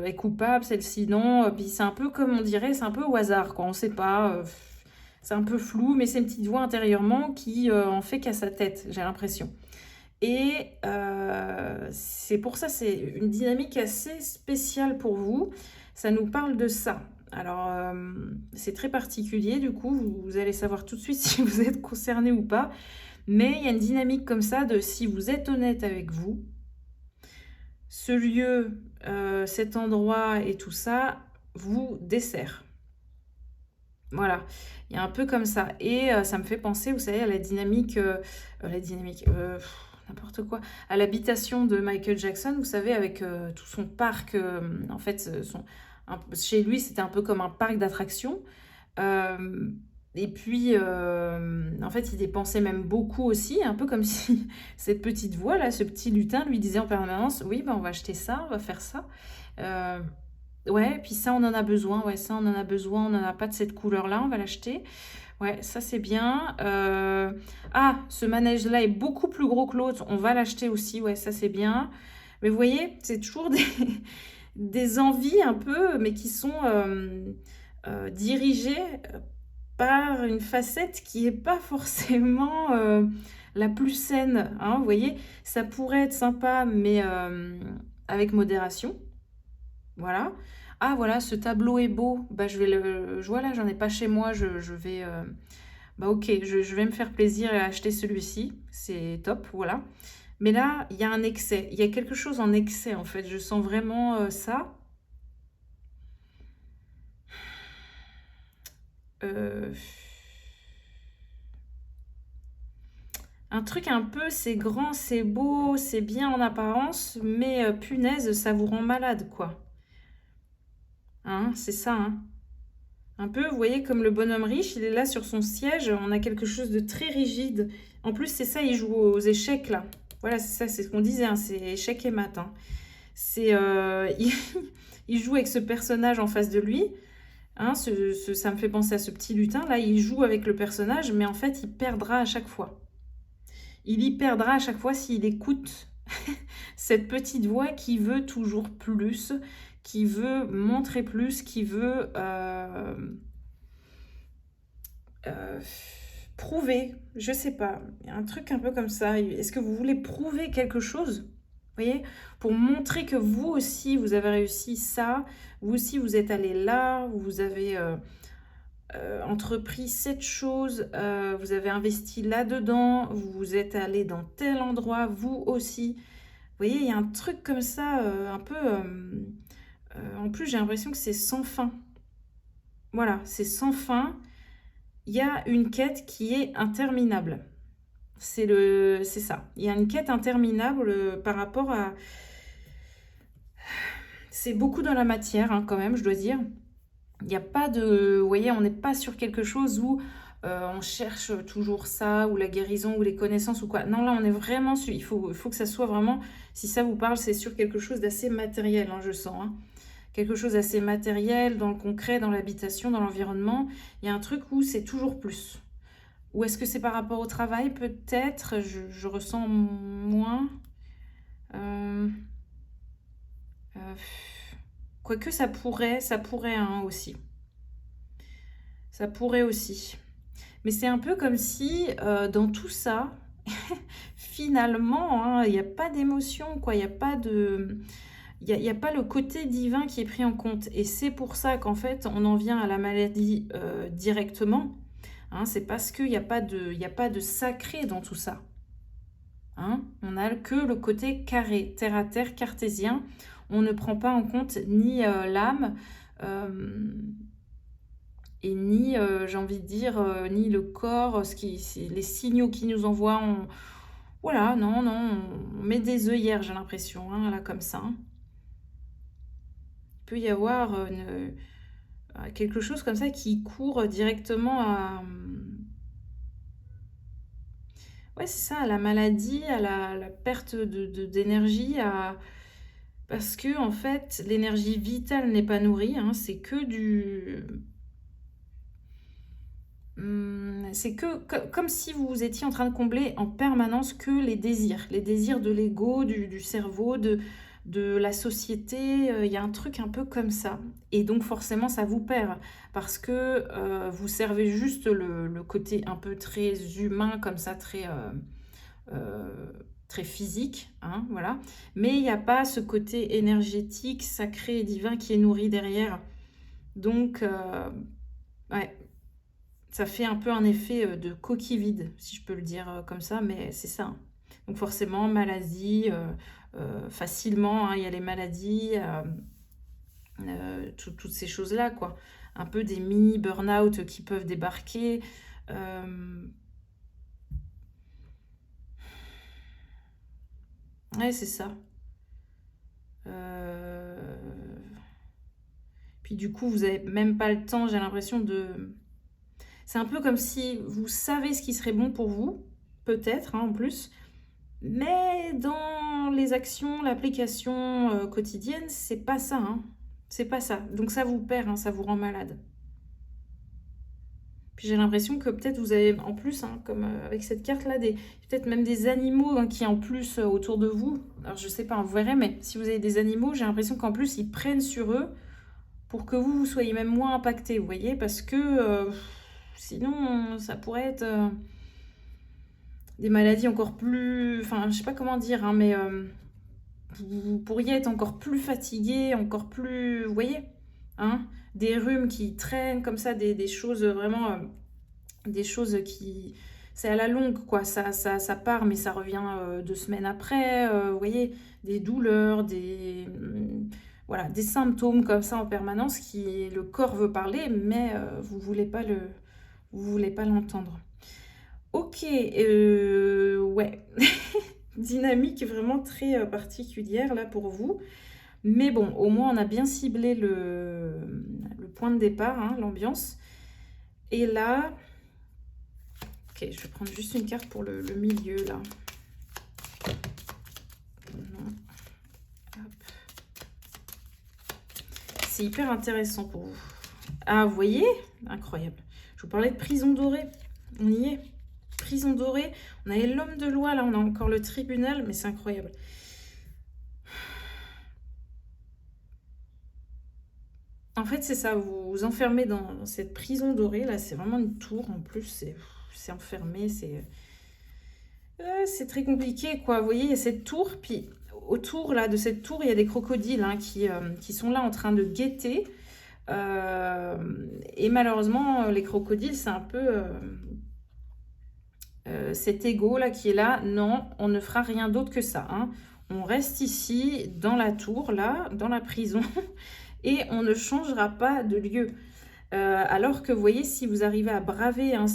est coupable, celle-ci non. Puis c'est un peu comme on dirait, c'est un peu au hasard, quoi. On ne sait pas. C'est un peu flou, mais c'est une petite voix intérieurement qui en fait qu'à sa tête, j'ai l'impression. Et c'est pour ça, c'est une dynamique assez spéciale pour vous. Ça nous parle de ça. Alors, c'est très particulier, du coup, vous allez savoir tout de suite si vous êtes concerné ou pas. Mais il y a une dynamique comme ça de si vous êtes honnête avec vous, ce lieu, cet endroit et tout ça vous dessert. Voilà, il y a un peu comme ça. Et ça me fait penser, vous savez, à la dynamique, n'importe quoi, à l'habitation de Michael Jackson, vous savez, avec tout son parc. En fait, chez lui, c'était un peu comme un parc d'attractions. Et puis, en fait, il dépensait même beaucoup aussi, un peu comme si cette petite voix, là, ce petit lutin, lui disait en permanence, oui, ben, on va acheter ça, on va faire ça. Ouais, puis ça, on en a besoin, ouais, ça, on en a besoin, on n'en a pas de cette couleur-là, on va l'acheter. Ouais, ça c'est bien. Ah, ce manège-là est beaucoup plus gros que l'autre. On va l'acheter aussi. Ouais, ça c'est bien. Mais vous voyez, c'est toujours des, des envies un peu, mais qui sont dirigées par une facette qui n'est pas forcément la plus saine. Hein, vous voyez, ça pourrait être sympa, mais avec modération. Voilà. Ah, voilà, ce tableau est beau. Bah, je vais le. Voilà, j'en ai pas chez moi. Je vais. Bah, ok, je vais me faire plaisir et acheter celui-ci. C'est top, voilà. Mais là, il y a un excès. Il y a quelque chose en excès, en fait. Je sens vraiment ça. Euh, Un truc un peu, c'est grand, c'est beau, c'est bien en apparence, mais punaise, ça vous rend malade, quoi. Hein, c'est ça, hein. Un peu, vous voyez, comme le bonhomme riche, il est là sur son siège, on a quelque chose de très rigide. En plus, c'est ça, il joue aux échecs, là. Voilà, c'est ça, c'est ce qu'on disait, hein, c'est échecs et maths. Hein. C'est, il joue avec ce personnage en face de lui. Hein, ça me fait penser à ce petit lutin, là, il joue avec le personnage, mais en fait, il perdra à chaque fois. Il y perdra à chaque fois s'il écoute cette petite voix qui veut toujours plus, qui veut montrer plus, qui veut euh, prouver, je sais pas, un truc un peu comme ça. Est-ce que vous voulez prouver quelque chose? Vous voyez, pour montrer que vous aussi, vous avez réussi ça, vous aussi, vous êtes allé là, vous avez entrepris cette chose, vous avez investi là-dedans, vous êtes allé dans tel endroit, vous aussi. Vous voyez, il y a un truc comme ça, un peu... en plus, j'ai l'impression que c'est sans fin. Voilà, c'est sans fin. Il y a une quête qui est interminable. C'est ça. Il y a une quête interminable par rapport à... C'est beaucoup dans la matière, hein, quand même, je dois dire. Il n'y a pas de... Vous voyez, on n'est pas sur quelque chose où on cherche toujours ça, ou la guérison, ou les connaissances, ou quoi. Non, là, on est vraiment sur... Il faut que ça soit vraiment... Si ça vous parle, c'est sur quelque chose d'assez matériel, hein, je sens. Hein. Quelque chose d'assez matériel, dans le concret, dans l'habitation, dans l'environnement. Il y a un truc où c'est toujours plus. Ou est-ce que c'est par rapport au travail? Peut-être, je ressens moins. Euh, euh, Quoique ça pourrait hein, aussi. Ça pourrait aussi. Mais c'est un peu comme si dans tout ça, finalement, hein, il n'y a pas d'émotion, quoi. Il n'y a pas de... Il y a pas le côté divin qui est pris en compte. Et c'est pour ça qu'en fait, on en vient à la maladie directement. Hein, c'est parce qu'il n'y a pas de sacré dans tout ça. Hein, on n'a que le côté carré, terre à terre, cartésien. On ne prend pas en compte ni l'âme, euh, et ni, j'ai envie de dire, ni le corps, les signaux qui nous envoient. Voilà, non, non, on met des œillères, j'ai l'impression, hein, là, comme ça. Hein. Il peut y avoir quelque chose comme ça qui court directement à... Ouais, c'est ça, à la maladie, à la perte d'énergie, parce que en fait, l'énergie vitale n'est pas nourrie, hein, c'est que du... C'est comme si vous étiez en train de combler en permanence que les désirs de l'ego, du cerveau, de la société. Il y a un truc un peu comme ça. Et donc forcément, ça vous perd parce que vous servez juste le côté un peu très humain, comme ça, euh, très physique, hein, voilà. Mais il n'y a pas ce côté énergétique, sacré et divin qui est nourri derrière. Donc, ouais, ça fait un peu un effet de coquille vide, si je peux le dire comme ça, mais c'est ça. Hein. Donc forcément, maladie, facilement, hein, il y a les maladies, toutes ces choses-là, quoi. Un peu des mini burn-out qui peuvent débarquer. Ouais, c'est ça. Euh, Puis du coup, vous n'avez même pas le temps, j'ai l'impression de... C'est un peu comme si vous savez ce qui serait bon pour vous, peut-être hein, en plus, mais dans les actions, l'application quotidienne, c'est pas ça. Hein. C'est pas ça. Donc ça vous perd, hein, ça vous rend malade. Puis j'ai l'impression que peut-être vous avez en plus, hein, comme avec cette carte-là, peut-être même des animaux, hein, qui en plus autour de vous. Alors je sais pas, vous verrez, mais si vous avez des animaux, j'ai l'impression qu'en plus ils prennent sur eux pour que vous soyez même moins impacté, vous voyez, parce que sinon ça pourrait être des maladies encore plus... Enfin, je sais pas comment dire, hein, mais vous pourriez être encore plus fatigué, encore plus... Vous voyez, hein, des rhumes qui traînent comme ça, des choses vraiment... des choses qui... C'est à la longue, quoi. Ça part, mais ça revient 2 semaines après. Vous voyez, des douleurs, voilà, des symptômes comme ça en permanence qui... Le corps veut parler, mais vous voulez pas vous voulez pas l'entendre. Ok, ouais. Dynamique vraiment très particulière là pour vous. Mais bon, au moins on a bien ciblé le point de départ, hein, l'ambiance. Et là, ok, je vais prendre juste une carte pour le milieu là. Non. Hop. C'est hyper intéressant pour vous. Ah, vous voyez? Incroyable. Je vous parlais de prison dorée. On y est. Prison dorée. On avait l'homme de loi, là on a encore le tribunal, mais c'est incroyable. En fait, c'est ça, vous vous enfermez dans cette prison dorée, là, c'est vraiment une tour, en plus, c'est enfermé, c'est très compliqué, quoi. Vous voyez, il y a cette tour, puis autour, là, de cette tour, il y a des crocodiles, hein, qui sont là en train de guetter. Et malheureusement, les crocodiles, c'est un peu... cet ego là qui est là, non, on ne fera rien d'autre que ça, hein. On reste ici, dans la tour, là, dans la prison, et on ne changera pas de lieu. Alors que, vous voyez, si vous arrivez à braver, hein,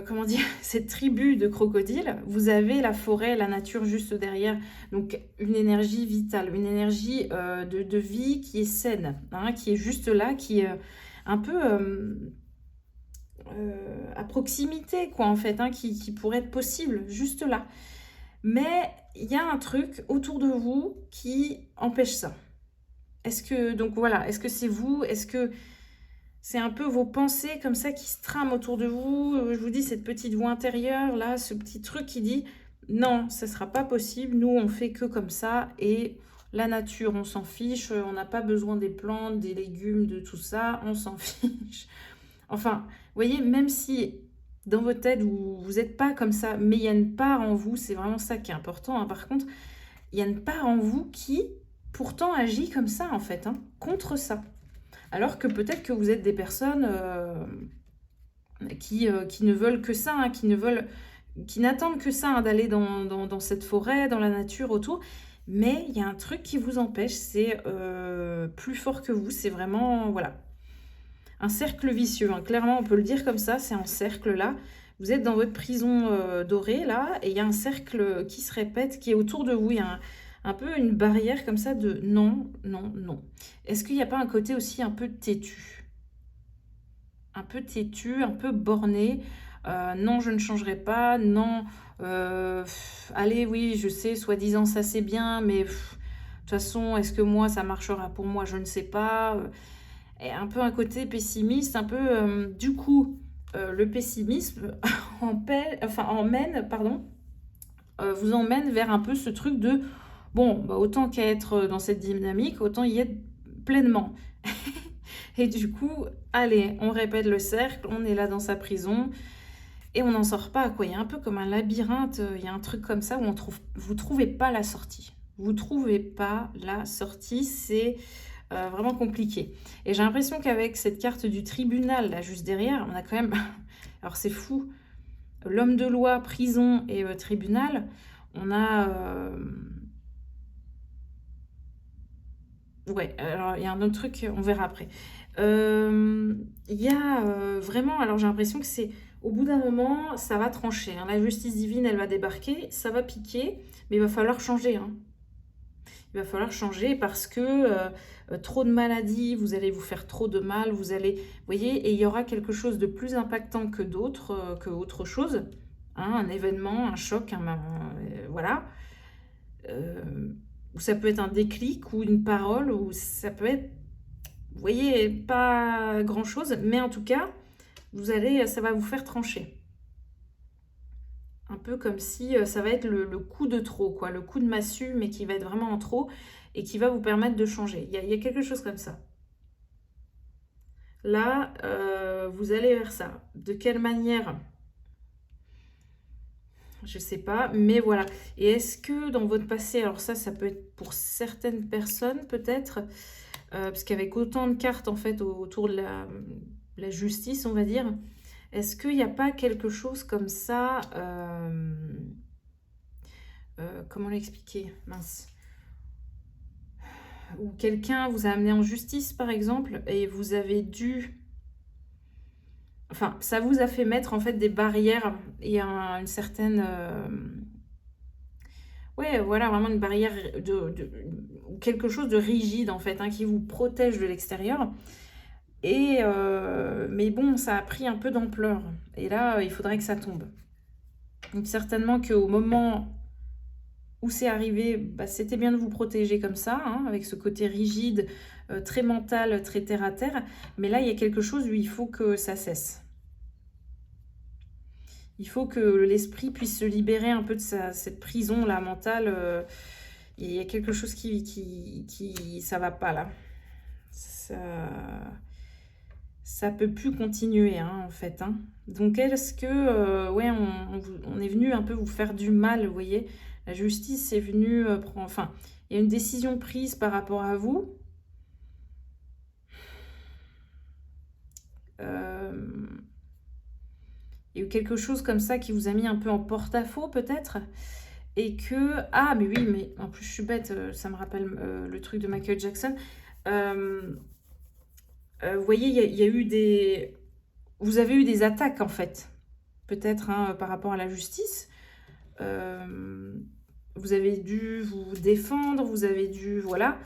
comment dire, cette tribu de crocodiles, vous avez la forêt, la nature juste derrière. Donc, une énergie vitale, une énergie de vie qui est saine, hein, qui est juste là, qui est un peu... à proximité, quoi, en fait, hein, qui pourrait être possible, juste là. Mais il y a un truc autour de vous qui empêche ça. Est-ce que, donc voilà, est-ce que c'est vous? Est-ce que c'est un peu vos pensées comme ça qui se trament autour de vous? Je vous dis, cette petite voix intérieure, là, ce petit truc qui dit, non, ça sera pas possible, nous, on fait que comme ça, et la nature, on s'en fiche, on n'a pas besoin des plantes, des légumes, de tout ça, on s'en fiche. Enfin, vous voyez, même si dans votre tête, vous n'êtes pas comme ça, mais il y a une part en vous, c'est vraiment ça qui est important, hein. Par contre, il y a une part en vous qui, pourtant, agit comme ça, en fait, hein, contre ça. Alors que peut-être que vous êtes des personnes qui ne veulent que ça, hein, qui n'attendent que ça, hein, d'aller dans cette forêt, dans la nature autour. Mais il y a un truc qui vous empêche, c'est plus fort que vous, c'est vraiment, voilà, un cercle vicieux, hein. Clairement, on peut le dire comme ça, c'est un cercle là. Vous êtes dans votre prison dorée là, et il y a un cercle qui se répète, qui est autour de vous. Il y a un peu une barrière comme ça de non, non, non. Est-ce qu'il n'y a pas un côté aussi un peu têtu? Un peu têtu, un peu borné. Non, je ne changerai pas. Non, allez, oui, je sais, soi-disant ça c'est bien, mais de toute façon, est-ce que moi ça marchera pour moi? Je ne sais pas. Et un peu un côté pessimiste, un peu du coup le pessimisme vous emmène vers un peu ce truc de bon, bah, autant qu'à être dans cette dynamique, autant y être pleinement. Et du coup, allez, on répète le cercle, on est là dans sa prison et on n'en sort pas, quoi. Il y a un peu comme un labyrinthe, il y a un truc comme ça où vous trouvez pas la sortie. Vous trouvez pas la sortie, c'est vraiment compliqué. Et j'ai l'impression qu'avec cette carte du tribunal, là, juste derrière, on a quand même... Alors, c'est fou. L'homme de loi, prison et tribunal, on a... Ouais, alors, il y a un autre truc, on verra après. Il y a vraiment... Alors, j'ai l'impression que c'est... Au bout d'un moment, ça va trancher, hein. La justice divine, elle va débarquer, ça va piquer, mais il va falloir changer, hein. Il va falloir changer parce que trop de maladies, vous allez vous faire trop de mal, vous voyez, et il y aura quelque chose de plus impactant que d'autres, que autre chose, hein, un événement, un choc, voilà. Ou ça peut être un déclic ou une parole, ou ça peut être Vous voyez, pas grand-chose, mais en tout cas, ça va vous faire trancher. Un peu comme si ça va être le coup de trop, quoi, le coup de massue, mais qui va être vraiment en trop et qui va vous permettre de changer. Il y a quelque chose comme ça. Là, vous allez vers ça. De quelle manière? Je sais pas, mais voilà. Et est-ce que dans votre passé, alors ça peut être pour certaines personnes peut-être, parce qu'avec autant de cartes en fait autour de la justice, on va dire, est-ce qu'il n'y a pas quelque chose comme ça, comment l'expliquer? Mince. Où quelqu'un vous a amené en justice par exemple, et vous avez dû... Enfin, ça vous a fait mettre en fait des barrières et une certaine... ouais, voilà, vraiment une barrière ou quelque chose de rigide en fait, hein, qui vous protège de l'extérieur. Mais bon, ça a pris un peu d'ampleur. Et là, il faudrait que ça tombe. Donc certainement qu'au moment où c'est arrivé, bah, c'était bien de vous protéger comme ça, hein, avec ce côté rigide, très mental, très terre à terre. Mais là, il y a quelque chose où il faut que ça cesse. Il faut que l'esprit puisse se libérer un peu de cette prison-là mentale. Il y a quelque chose qui ça va pas là. Ça peut plus continuer, hein, en fait. Hein. Donc est-ce que, ouais, on est venu un peu vous faire du mal, vous voyez? La justice est venue prendre... Enfin, il y a une décision prise par rapport à vous. Il y a eu quelque chose comme ça qui vous a mis un peu en porte-à-faux, peut-être? Et que... Ah, mais oui, mais en plus, je suis bête, ça me rappelle le truc de Michael Jackson. Vous voyez, il y a eu des... Vous avez eu des attaques, en fait, peut-être, hein, par rapport à la justice. Vous avez dû vous défendre, vous avez dû... Voilà.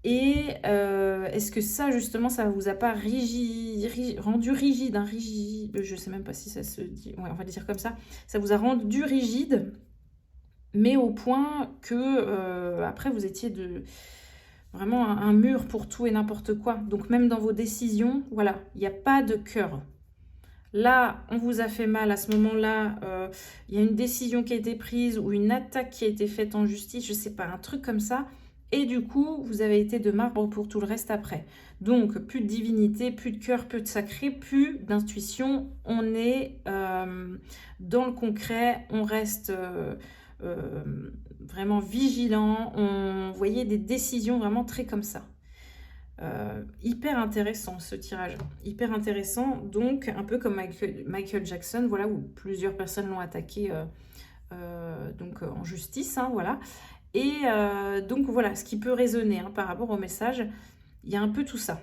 Et est-ce que ça, justement, ça vous a pas rendu rigide, rigide, je sais même pas si ça se dit, ouais, on va le dire comme ça, ça vous a rendu rigide, mais au point que après vous étiez vraiment un mur pour tout et n'importe quoi. Donc même dans vos décisions, voilà, il n'y a pas de cœur. Là, on vous a fait mal à ce moment-là, il y a une décision qui a été prise ou une attaque qui a été faite en justice, je sais pas, un truc comme ça. Et du coup, vous avez été de marbre pour tout le reste après. Donc, plus de divinité, plus de cœur, plus de sacré, plus d'intuition. On est dans le concret, on reste vraiment vigilant. Vous voyez, des décisions vraiment très comme ça. Hyper intéressant ce tirage, hyper intéressant. Donc, un peu comme Michael Jackson, voilà, où plusieurs personnes l'ont attaqué donc en justice, hein, voilà. Et donc voilà, ce qui peut résonner hein, par rapport au message, il y a un peu tout ça.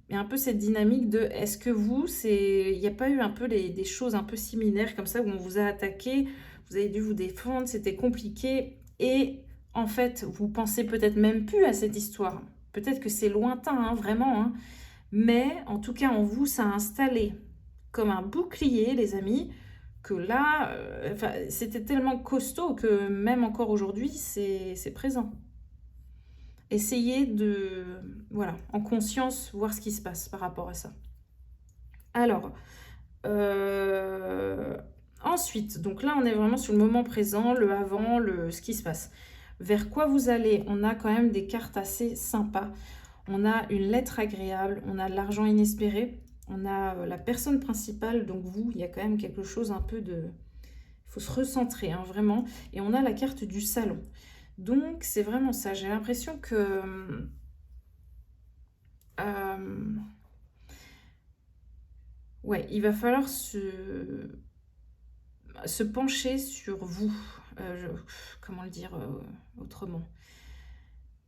Il y a un peu cette dynamique de est-ce que il n'y a pas eu un peu des choses un peu similaires comme ça où on vous a attaqué, vous avez dû vous défendre, c'était compliqué et en fait vous pensez peut-être même plus à cette histoire. Peut-être que c'est lointain, hein, vraiment, hein. Mais en tout cas en vous ça a installé comme un bouclier les amis, que là, c'était tellement costaud que même encore aujourd'hui, c'est présent. Essayez de, voilà, en conscience, voir ce qui se passe par rapport à ça. Alors, ensuite, donc là, on est vraiment sur le moment présent, le avant, ce qui se passe. Vers quoi vous allez? On a quand même des cartes assez sympas. On a une lettre agréable, on a de l'argent inespéré, on a la personne principale, donc vous, il y a quand même quelque chose un peu de... Il faut se recentrer, hein, vraiment. Et on a la carte du salon. Donc, c'est vraiment ça. J'ai l'impression que... ouais, il va falloir se pencher sur vous. Comment le dire autrement?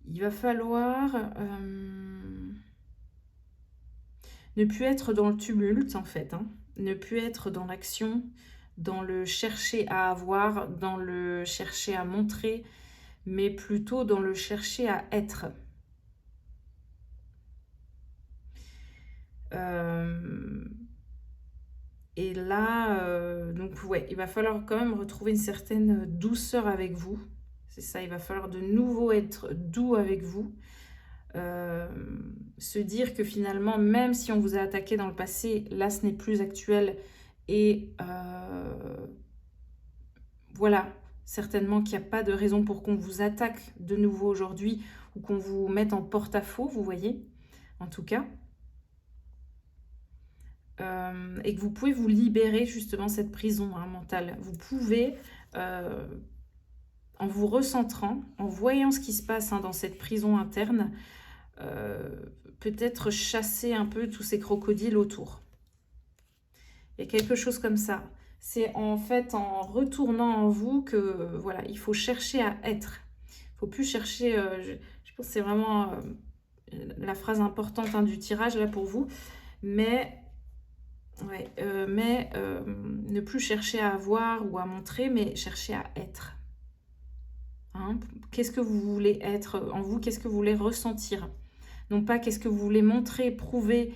Il va falloir ne plus être dans le tumulte, en fait. Hein. Ne plus être dans l'action, dans le chercher à avoir, dans le chercher à montrer, mais plutôt dans le chercher à être. Et là, donc ouais, il va falloir quand même retrouver une certaine douceur avec vous. C'est ça, il va falloir de nouveau être doux avec vous. Se dire que finalement, même si on vous a attaqué dans le passé, là, ce n'est plus actuel et voilà, certainement qu'il n'y a pas de raison pour qu'on vous attaque de nouveau aujourd'hui ou qu'on vous mette en porte-à-faux, vous voyez, en tout cas. Et que vous pouvez vous libérer justement cette prison hein, mentale. Vous pouvez, en vous recentrant, en voyant ce qui se passe hein, dans cette prison interne, peut-être chasser un peu tous ces crocodiles autour. Il y a quelque chose comme ça. C'est en fait en retournant en vous que voilà, il faut chercher à être. Il ne faut plus chercher, je pense que c'est vraiment la phrase importante hein, du tirage là pour vous, mais ouais, ne plus chercher à avoir ou à montrer, mais chercher à être. Hein? Qu'est-ce que vous voulez être en vous? Qu'est-ce que vous voulez ressentir? Non pas qu'est-ce que vous voulez montrer, prouver,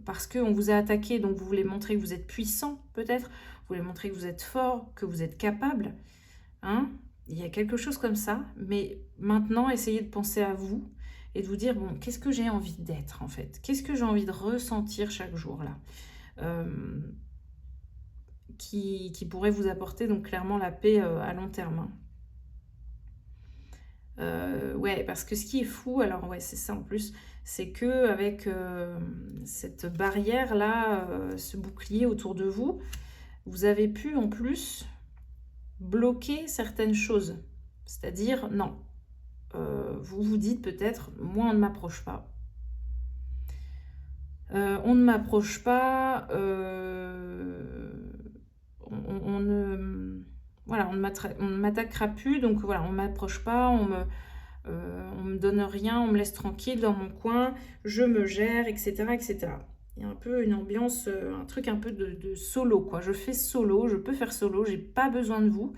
parce qu'on vous a attaqué, donc vous voulez montrer que vous êtes puissant, peut-être. Vous voulez montrer que vous êtes fort, que vous êtes capable. Hein? Il y a quelque chose comme ça. Mais maintenant, essayez de penser à vous et de vous dire, bon, qu'est-ce que j'ai envie d'être, en fait? Qu'est-ce que j'ai envie de ressentir chaque jour, là qui pourrait vous apporter, donc, clairement, la paix à long terme. Hein. Ouais, parce que ce qui est fou, alors ouais, c'est ça en plus, c'est que avec cette barrière-là, ce bouclier autour de vous, vous avez pu en plus bloquer certaines choses. C'est-à-dire, non, vous vous dites peut-être, moi on ne m'approche pas. On ne m'approche pas, on ne... Voilà, on ne m'attaquera plus, donc voilà, on ne m'approche pas, on me donne rien, on me laisse tranquille dans mon coin, je me gère, etc. etc. Il y a un peu une ambiance, un truc un peu de solo, quoi. Je fais solo, je peux faire solo, j'ai pas besoin de vous.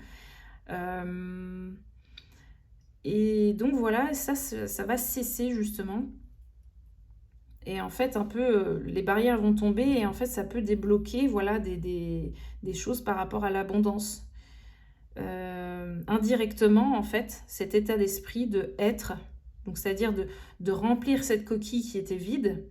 Et donc voilà, ça va cesser justement. Et en fait, un peu, les barrières vont tomber et en fait, ça peut débloquer voilà, des choses par rapport à l'abondance. Indirectement, en fait, cet état d'esprit de être, donc c'est-à-dire de remplir cette coquille qui était vide,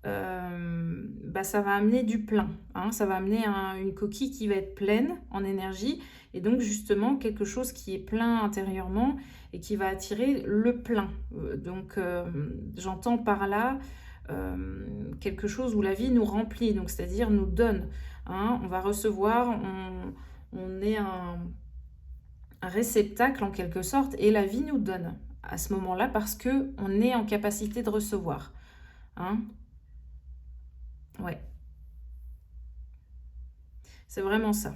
bah, ça va amener du plein. Hein, ça va amener une coquille qui va être pleine en énergie et donc justement quelque chose qui est plein intérieurement et qui va attirer le plein. Donc j'entends par là quelque chose où la vie nous remplit, donc c'est-à-dire nous donne. Hein, on va recevoir, on est un réceptacle en quelque sorte et la vie nous donne à ce moment-là parce que on est en capacité de recevoir. Hein? Ouais. C'est vraiment ça.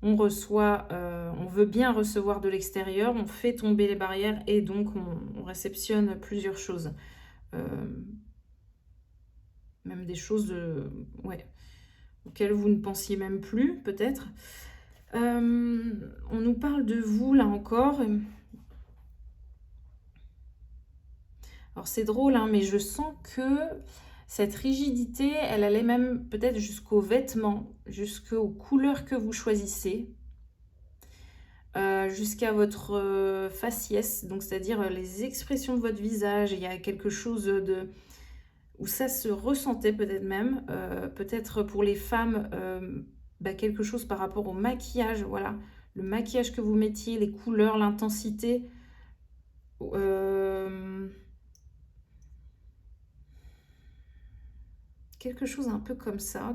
On reçoit, on veut bien recevoir de l'extérieur, on fait tomber les barrières et donc on réceptionne plusieurs choses. Même des choses ouais, auxquelles vous ne pensiez même plus, peut-être. On nous parle de vous, là encore. Alors, c'est drôle, hein, mais je sens que cette rigidité, elle allait même peut-être jusqu'aux vêtements, jusqu'aux couleurs que vous choisissez, jusqu'à votre faciès, donc c'est-à-dire les expressions de votre visage. Il y a quelque chose où ça se ressentait peut-être même, peut-être pour les femmes, bah, quelque chose par rapport au maquillage, voilà. Le maquillage que vous mettiez, les couleurs, l'intensité. Quelque chose un peu comme ça,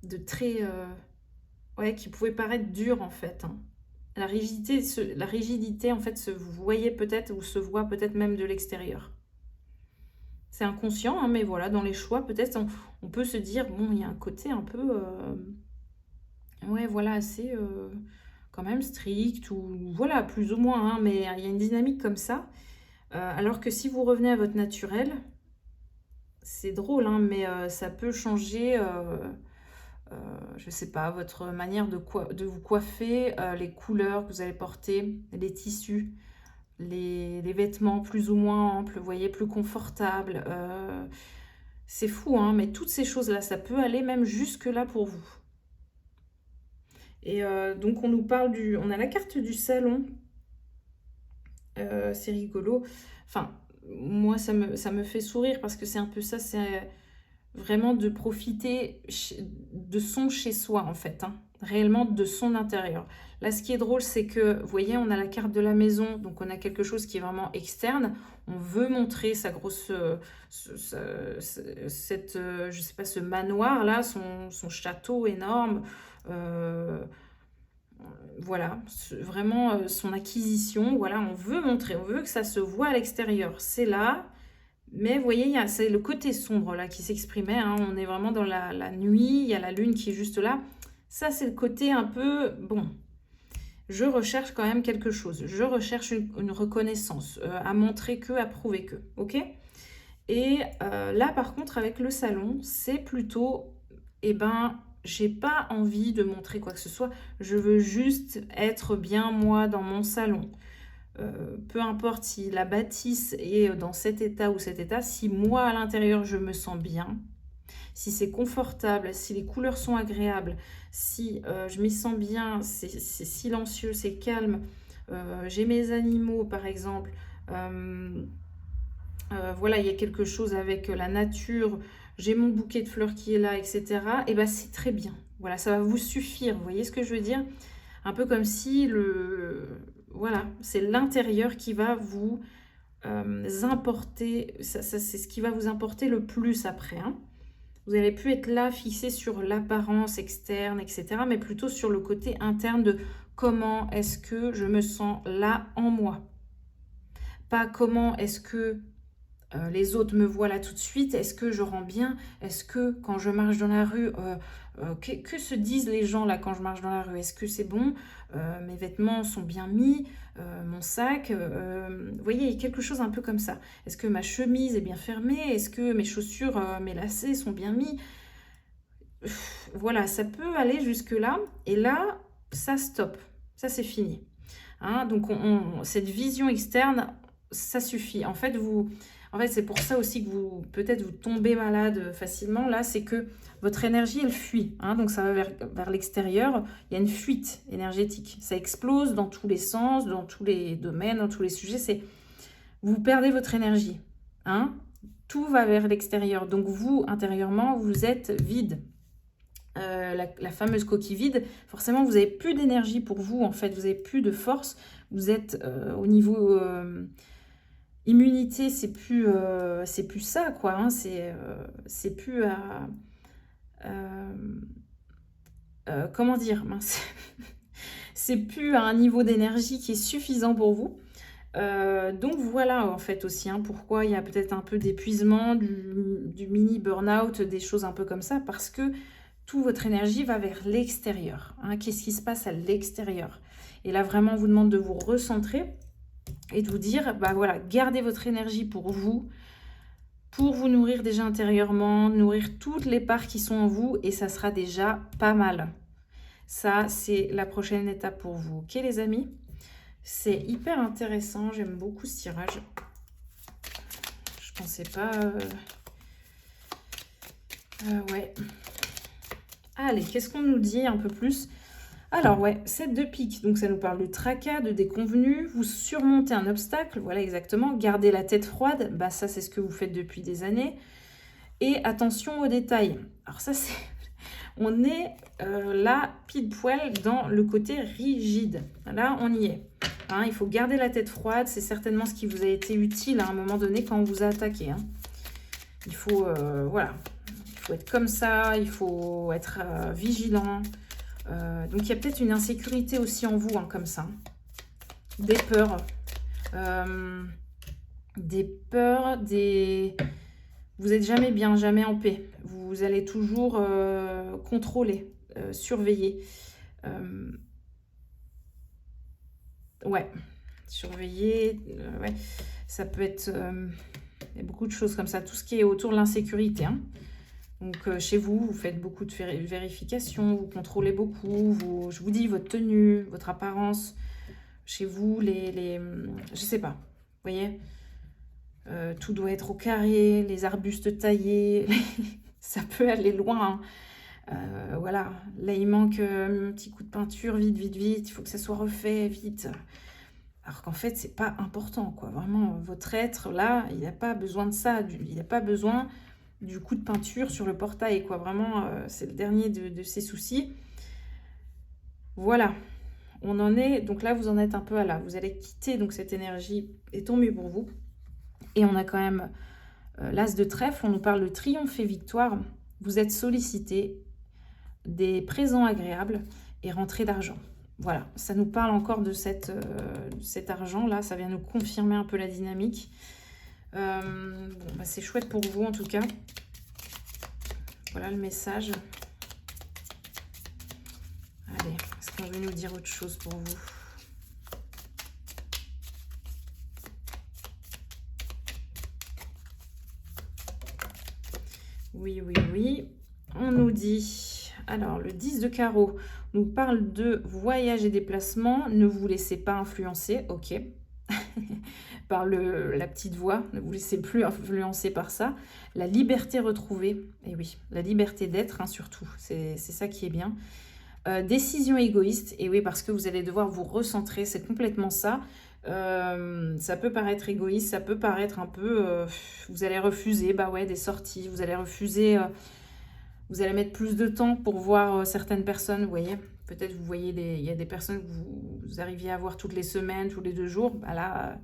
de très... ouais, qui pouvait paraître dur en fait. Hein. La rigidité en fait se voyait peut-être ou se voit peut-être même de l'extérieur. C'est inconscient, hein, mais voilà, dans les choix, peut-être on peut se dire, bon, il y a un côté un peu... ouais, voilà, assez quand même strict, ou voilà, plus ou moins, hein, mais il y a une dynamique comme ça. Alors que si vous revenez à votre naturel, c'est drôle, hein, mais ça peut changer, je sais pas, votre manière de vous coiffer, les couleurs que vous allez porter, les tissus, les vêtements plus ou moins amples, vous voyez, plus confortables. C'est fou, hein, mais toutes ces choses-là, ça peut aller même jusque-là pour vous. Et donc, on nous parle on a la carte du salon. C'est rigolo. Enfin, moi, ça me fait sourire parce que c'est un peu ça, c'est vraiment de profiter de son chez soi, en fait, hein, réellement de son intérieur. Là, ce qui est drôle, c'est que, vous voyez, on a la carte de la maison, donc on a quelque chose qui est vraiment externe. On veut montrer sa grosse, cette, je sais pas, ce manoir-là, son château énorme. euh, voilà, vraiment son acquisition. Voilà, on veut montrer, on veut que ça se voit à l'extérieur. C'est là, mais vous voyez, c'est le côté sombre là qui s'exprimait, hein. On est vraiment dans la nuit, il y a la lune qui est juste là. Ça, c'est le côté un peu, bon, je recherche quand même quelque chose. Je recherche une reconnaissance, à montrer que, à prouver que, ok? Et là, par contre, avec le salon, c'est plutôt, eh ben, j'ai pas envie de montrer quoi que ce soit. Je veux juste être bien moi dans mon salon. Peu importe si la bâtisse est dans cet état ou cet état, si moi à l'intérieur je me sens bien, si c'est confortable, si les couleurs sont agréables, si je m'y sens bien, c'est silencieux, c'est calme, j'ai mes animaux par exemple, voilà, il y a quelque chose avec la nature, j'ai mon bouquet de fleurs qui est là, etc. Et ben c'est très bien. Voilà, ça va vous suffire. Vous voyez ce que je veux dire? Un peu comme si voilà, c'est l'intérieur qui va vous importer, c'est ce qui va vous importer le plus après, hein. Vous n'allez plus être là fixé sur l'apparence externe, etc., mais plutôt sur le côté interne de comment est-ce que je me sens là en moi. Pas comment est-ce que les autres me voient là tout de suite, est-ce que je rends bien? Est-ce que quand je marche dans la rue, que se disent les gens là quand je marche dans la rue? Est-ce que c'est bon? Mes vêtements sont bien mis? Mon sac? Vous voyez, il y a quelque chose un peu comme ça. Est-ce que ma chemise est bien fermée? Est-ce que mes chaussures, mes lacets sont bien mis? Voilà, ça peut aller jusque-là. Et là, ça stop. Ça, c'est fini. Hein, donc, cette vision externe, ça suffit. En fait, c'est pour ça aussi que peut-être vous tombez malade facilement. Là, c'est que votre énergie, elle fuit. Hein, donc, ça va vers l'extérieur. Il y a une fuite énergétique. Ça explose dans tous les sens, dans tous les domaines, dans tous les sujets. Vous perdez votre énergie. Hein, tout va vers l'extérieur. Donc, vous, intérieurement, vous êtes vide. La fameuse coquille vide, forcément vous n'avez plus d'énergie pour vous, en fait, vous n'avez plus de force, vous êtes au niveau immunité, c'est plus ça, quoi, hein, c'est plus à... comment dire, mince. C'est plus à un niveau d'énergie qui est suffisant pour vous. Donc voilà, en fait, aussi, hein, pourquoi il y a peut-être un peu d'épuisement, du mini burn-out, des choses un peu comme ça, parce que toute votre énergie va vers l'extérieur, hein. Qu'est-ce qui se passe à l'extérieur? Et là, vraiment, on vous demande de vous recentrer et de vous dire, bah voilà, gardez votre énergie pour vous nourrir déjà intérieurement, nourrir toutes les parts qui sont en vous, et ça sera déjà pas mal. Ça, c'est la prochaine étape pour vous. Ok, les amis? C'est hyper intéressant, j'aime beaucoup ce tirage. Je pensais pas... ouais. Allez, qu'est-ce qu'on nous dit un peu plus? Alors, ouais, 7 de pique, donc ça nous parle de tracas, de déconvenus. Vous surmontez un obstacle, voilà exactement. Gardez la tête froide, bah ça c'est ce que vous faites depuis des années. Et attention aux détails. Alors ça c'est... On est là, pile poil, dans le côté rigide. Là, on y est. Hein, il faut garder la tête froide, c'est certainement ce qui vous a été utile à un moment donné quand on vous a attaqué. Hein. Il faut, voilà, il faut être comme ça, il faut être vigilant. Donc, il y a peut-être une insécurité aussi en vous, hein, comme ça. Des peurs. Vous n'êtes jamais bien, jamais en paix. Vous allez toujours contrôler, surveiller. Ouais, surveiller, ouais. Ça peut être... il y a beaucoup de choses comme ça. Tout ce qui est autour de l'insécurité, hein. Donc, chez vous, vous faites beaucoup de vérifications, vous contrôlez beaucoup, je vous dis, votre tenue, votre apparence. Chez vous, je sais pas, vous voyez, tout doit être au carré, les arbustes taillés, ça peut aller loin, hein. Voilà, là, il manque un petit coup de peinture, vite, vite, vite, il faut que ça soit refait, vite. Alors qu'en fait, c'est pas important, quoi. Vraiment, votre être, là, il n'a pas besoin de ça. Il n'a pas besoin du coup de peinture sur le portail, quoi. Vraiment, c'est le dernier de ses soucis. Voilà, on en est. Donc là, vous en êtes un peu à là. Vous allez quitter donc cette énergie, et tant mieux pour vous. Et on a quand même l'as de trèfle. On nous parle de triomphe et victoire. Vous êtes sollicité, des présents agréables et rentrée d'argent. Voilà, ça nous parle encore de cet argent-là. Ça vient nous confirmer un peu la dynamique. Bon, bah, c'est chouette pour vous en tout cas. Voilà le message. Allez, est-ce qu'on veut nous dire autre chose pour vous? Oui, oui, oui. On nous dit... Alors, le 10 de carreau nous parle de voyage et déplacement. Ne vous laissez pas influencer, ok. Par la petite voix, ne vous laissez plus influencer par ça. La liberté retrouvée, et oui, la liberté d'être, hein, surtout, c'est ça qui est bien. Décision égoïste, et oui, parce que vous allez devoir vous recentrer, c'est complètement ça. Ça peut paraître égoïste, ça peut paraître un peu... vous allez refuser, bah ouais, des sorties, vous allez refuser... vous allez mettre plus de temps pour voir certaines personnes, vous voyez. Peut-être vous voyez, il y a des personnes que vous arriviez à voir toutes les semaines, tous les 2 jours. Bah là,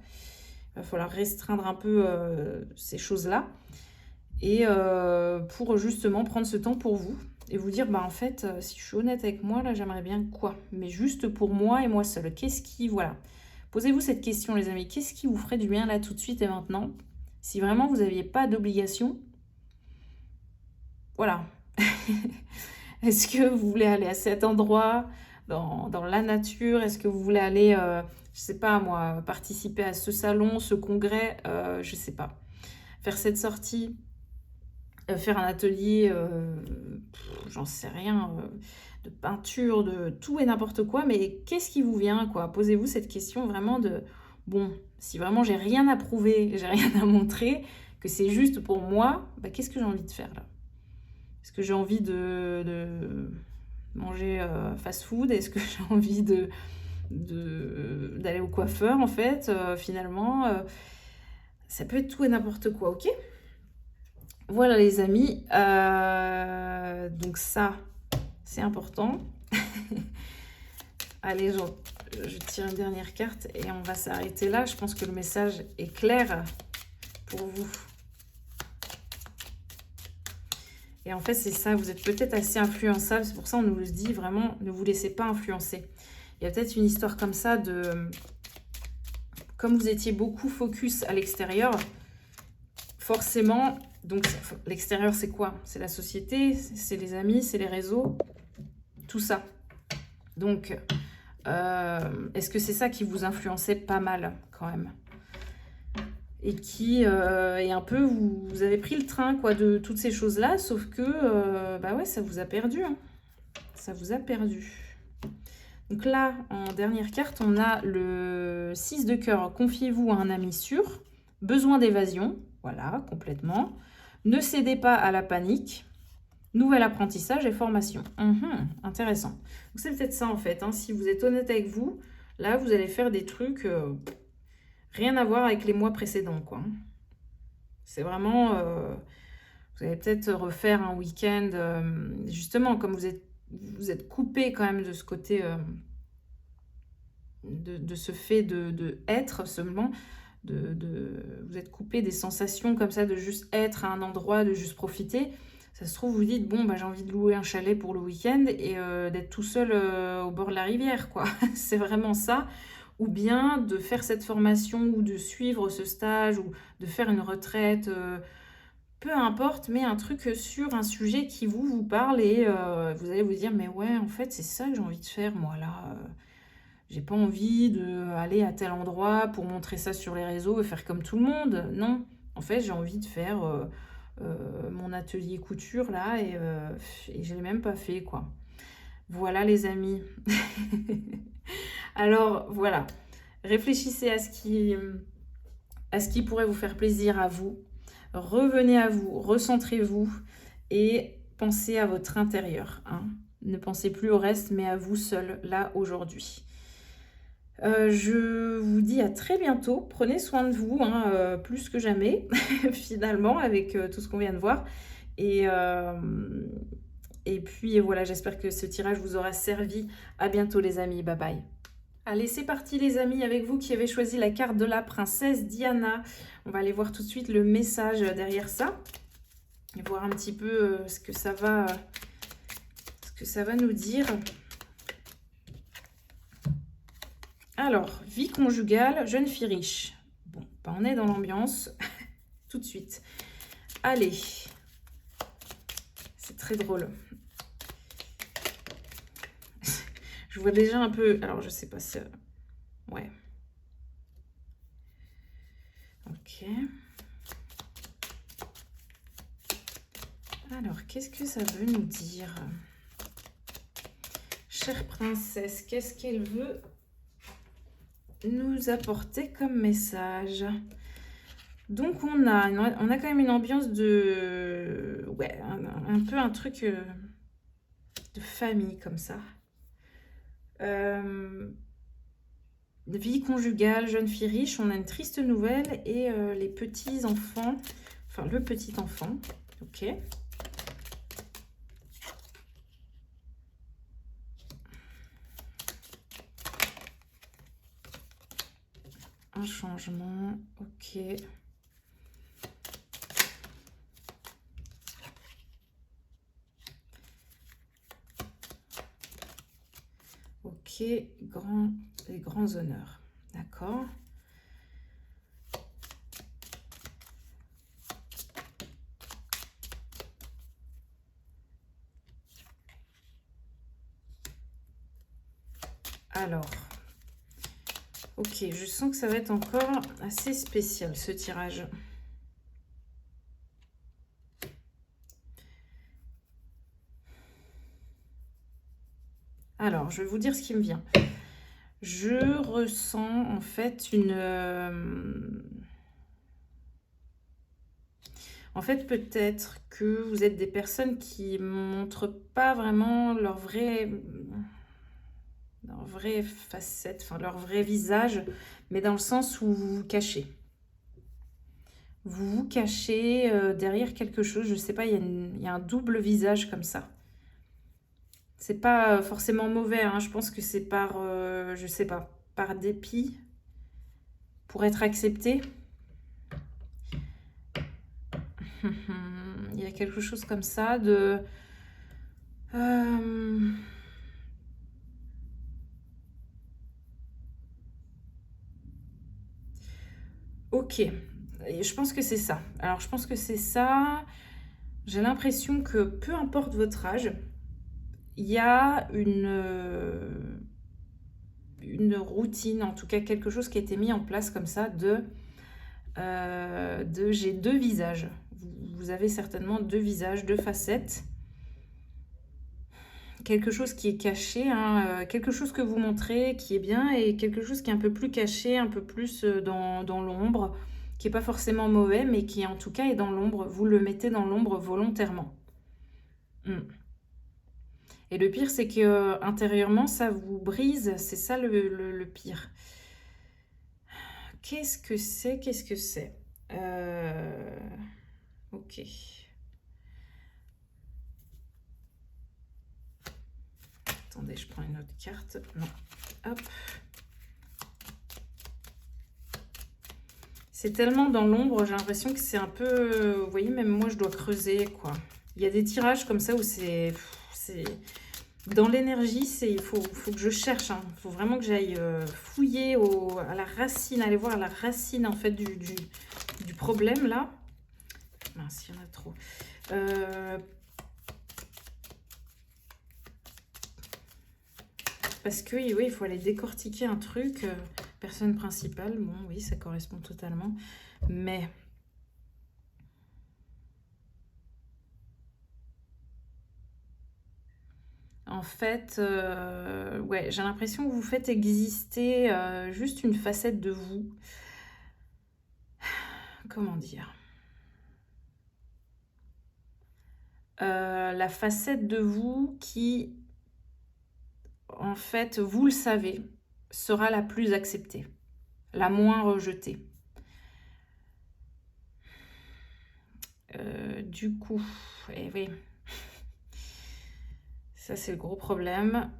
il va falloir restreindre un peu ces choses-là. Et pour justement prendre ce temps pour vous. Et vous dire, bah en fait, si je suis honnête avec moi, là, j'aimerais bien quoi? Mais juste pour moi et moi seule. Qu'est-ce qui... Voilà. Posez-vous cette question, les amis. Qu'est-ce qui vous ferait du bien là, tout de suite et maintenant? Si vraiment vous n'aviez pas d'obligation, voilà. Est-ce que vous voulez aller à cet endroit, dans la nature? Est-ce que vous voulez aller, je sais pas moi, participer à ce salon, ce congrès, je sais pas. Faire cette sortie, faire un atelier, j'en sais rien, de peinture, de tout et n'importe quoi, mais qu'est-ce qui vous vient, quoi? Posez-vous cette question vraiment de, bon, si vraiment j'ai rien à prouver, j'ai rien à montrer, que c'est juste pour moi, bah, qu'est-ce que j'ai envie de faire là? Est-ce que j'ai envie de manger fast-food? Est-ce que j'ai envie d'aller au coiffeur, en fait? Finalement, ça peut être tout et n'importe quoi, ok? Voilà, les amis. Donc ça, c'est important. Allez, je tire une dernière carte et on va s'arrêter là. Je pense que le message est clair pour vous. Et en fait, c'est ça, vous êtes peut-être assez influençable. C'est pour ça qu'on nous le dit, vraiment, ne vous laissez pas influencer. Il y a peut-être une histoire comme ça de... Comme vous étiez beaucoup focus à l'extérieur, forcément... Donc, l'extérieur, c'est quoi? C'est la société, c'est les amis, c'est les réseaux, tout ça. Donc, est-ce que c'est ça qui vous influençait pas mal, quand même? Et qui est un peu, vous avez pris le train quoi, de toutes ces choses-là, sauf que, bah ouais, ça vous a perdu. Hein. Ça vous a perdu. Donc là, en dernière carte, on a le 6 de cœur. Confiez-vous à un ami sûr. Besoin d'évasion. Voilà, complètement. Ne cédez pas à la panique. Nouvel apprentissage et formation. Intéressant. Donc c'est peut-être ça en fait. Hein. Si vous êtes honnête avec vous, là, vous allez faire des trucs... rien à voir avec les mois précédents, quoi. C'est vraiment... vous allez peut-être refaire un week-end, justement, comme vous êtes coupé quand même de ce côté, de ce fait de être seulement, vous êtes coupé des sensations comme ça, de juste être à un endroit, de juste profiter. Ça se trouve, vous dites, bon, bah, j'ai envie de louer un chalet pour le week-end et d'être tout seul au bord de la rivière, quoi. C'est vraiment ça. Ou bien de faire cette formation ou de suivre ce stage ou de faire une retraite, peu importe, mais un truc sur un sujet qui vous parle et vous allez vous dire, mais ouais, en fait, c'est ça que j'ai envie de faire, moi, là. J'ai pas envie d'aller à tel endroit pour montrer ça sur les réseaux et faire comme tout le monde. Non, en fait, j'ai envie de faire mon atelier couture, là, et je l'ai même pas fait, quoi. Voilà, les amis. Alors, voilà. Réfléchissez à ce qui pourrait vous faire plaisir à vous. Revenez à vous, recentrez-vous et pensez à votre intérieur. Hein. Ne pensez plus au reste, mais à vous seul, là, aujourd'hui. Je vous dis à très bientôt. Prenez soin de vous, hein, plus que jamais, finalement, avec tout ce qu'on vient de voir. Et, et puis voilà, j'espère que ce tirage vous aura servi. À bientôt les amis, bye bye. Allez, c'est parti les amis, avec vous qui avez choisi la carte de la princesse Diana. On va aller voir tout de suite le message derrière ça. Et voir un petit peu ce que ça va nous dire. Alors, vie conjugale, jeune fille riche. Bon, bah on est dans l'ambiance tout de suite. Allez, c'est très drôle. Je vois déjà un peu... Alors, je sais pas si... Ouais. Ok. Alors, qu'est-ce que ça veut nous dire? Chère princesse, qu'est-ce qu'elle veut nous apporter comme message? Donc, on a quand même une ambiance de... Ouais, un peu un truc de famille comme ça. Vie conjugale, jeune fille riche, on a une triste nouvelle et les petits-enfants, enfin le petit-enfant, ok. Un changement, ok. Ok, les grands honneurs, d'accord. Alors, ok, je sens que ça va être encore assez spécial ce tirage. Alors, je vais vous dire ce qui me vient. Je ressens en fait une... En fait, peut-être que vous êtes des personnes qui montrent pas vraiment leur vraie facette, enfin leur vrai visage, mais dans le sens où vous vous cachez. Vous vous cachez derrière quelque chose, je sais pas, il y a un double visage comme ça. C'est pas forcément mauvais, hein, je pense que c'est par, je sais pas, par dépit, pour être accepté. Il y a quelque chose comme ça de... Ok, et je pense que c'est ça. Alors, je pense que c'est ça. J'ai l'impression que peu importe votre âge, il y a une routine, en tout cas quelque chose qui a été mis en place comme ça de j'ai deux visages. Vous avez certainement deux visages, deux facettes. Quelque chose qui est caché, hein, quelque chose que vous montrez qui est bien et quelque chose qui est un peu plus caché, un peu plus dans l'ombre, qui n'est pas forcément mauvais, mais qui en tout cas est dans l'ombre. Vous le mettez dans l'ombre volontairement. Et le pire, c'est que intérieurement, ça vous brise. C'est ça le pire. Qu'est-ce que c'est? Qu'est-ce que c'est? Ok. Attendez, je prends une autre carte. Non. Hop. C'est tellement dans l'ombre, j'ai l'impression que c'est un peu... Vous voyez, même moi, je dois creuser, quoi. Il y a des tirages comme ça où c'est... Dans l'énergie, il faut que je cherche. Il faut vraiment que j'aille fouiller à la racine, aller voir à la racine, en fait, du problème, là. Mince, il y en a trop. Parce que, oui, il faut aller décortiquer un truc. Personne principale, bon, oui, ça correspond totalement. Mais... En fait, ouais, j'ai l'impression que vous faites exister juste une facette de vous. Comment dire? La facette de vous qui, en fait, vous le savez. sera la plus acceptée, la moins rejetée. Du coup, eh oui, ça c'est le gros problème.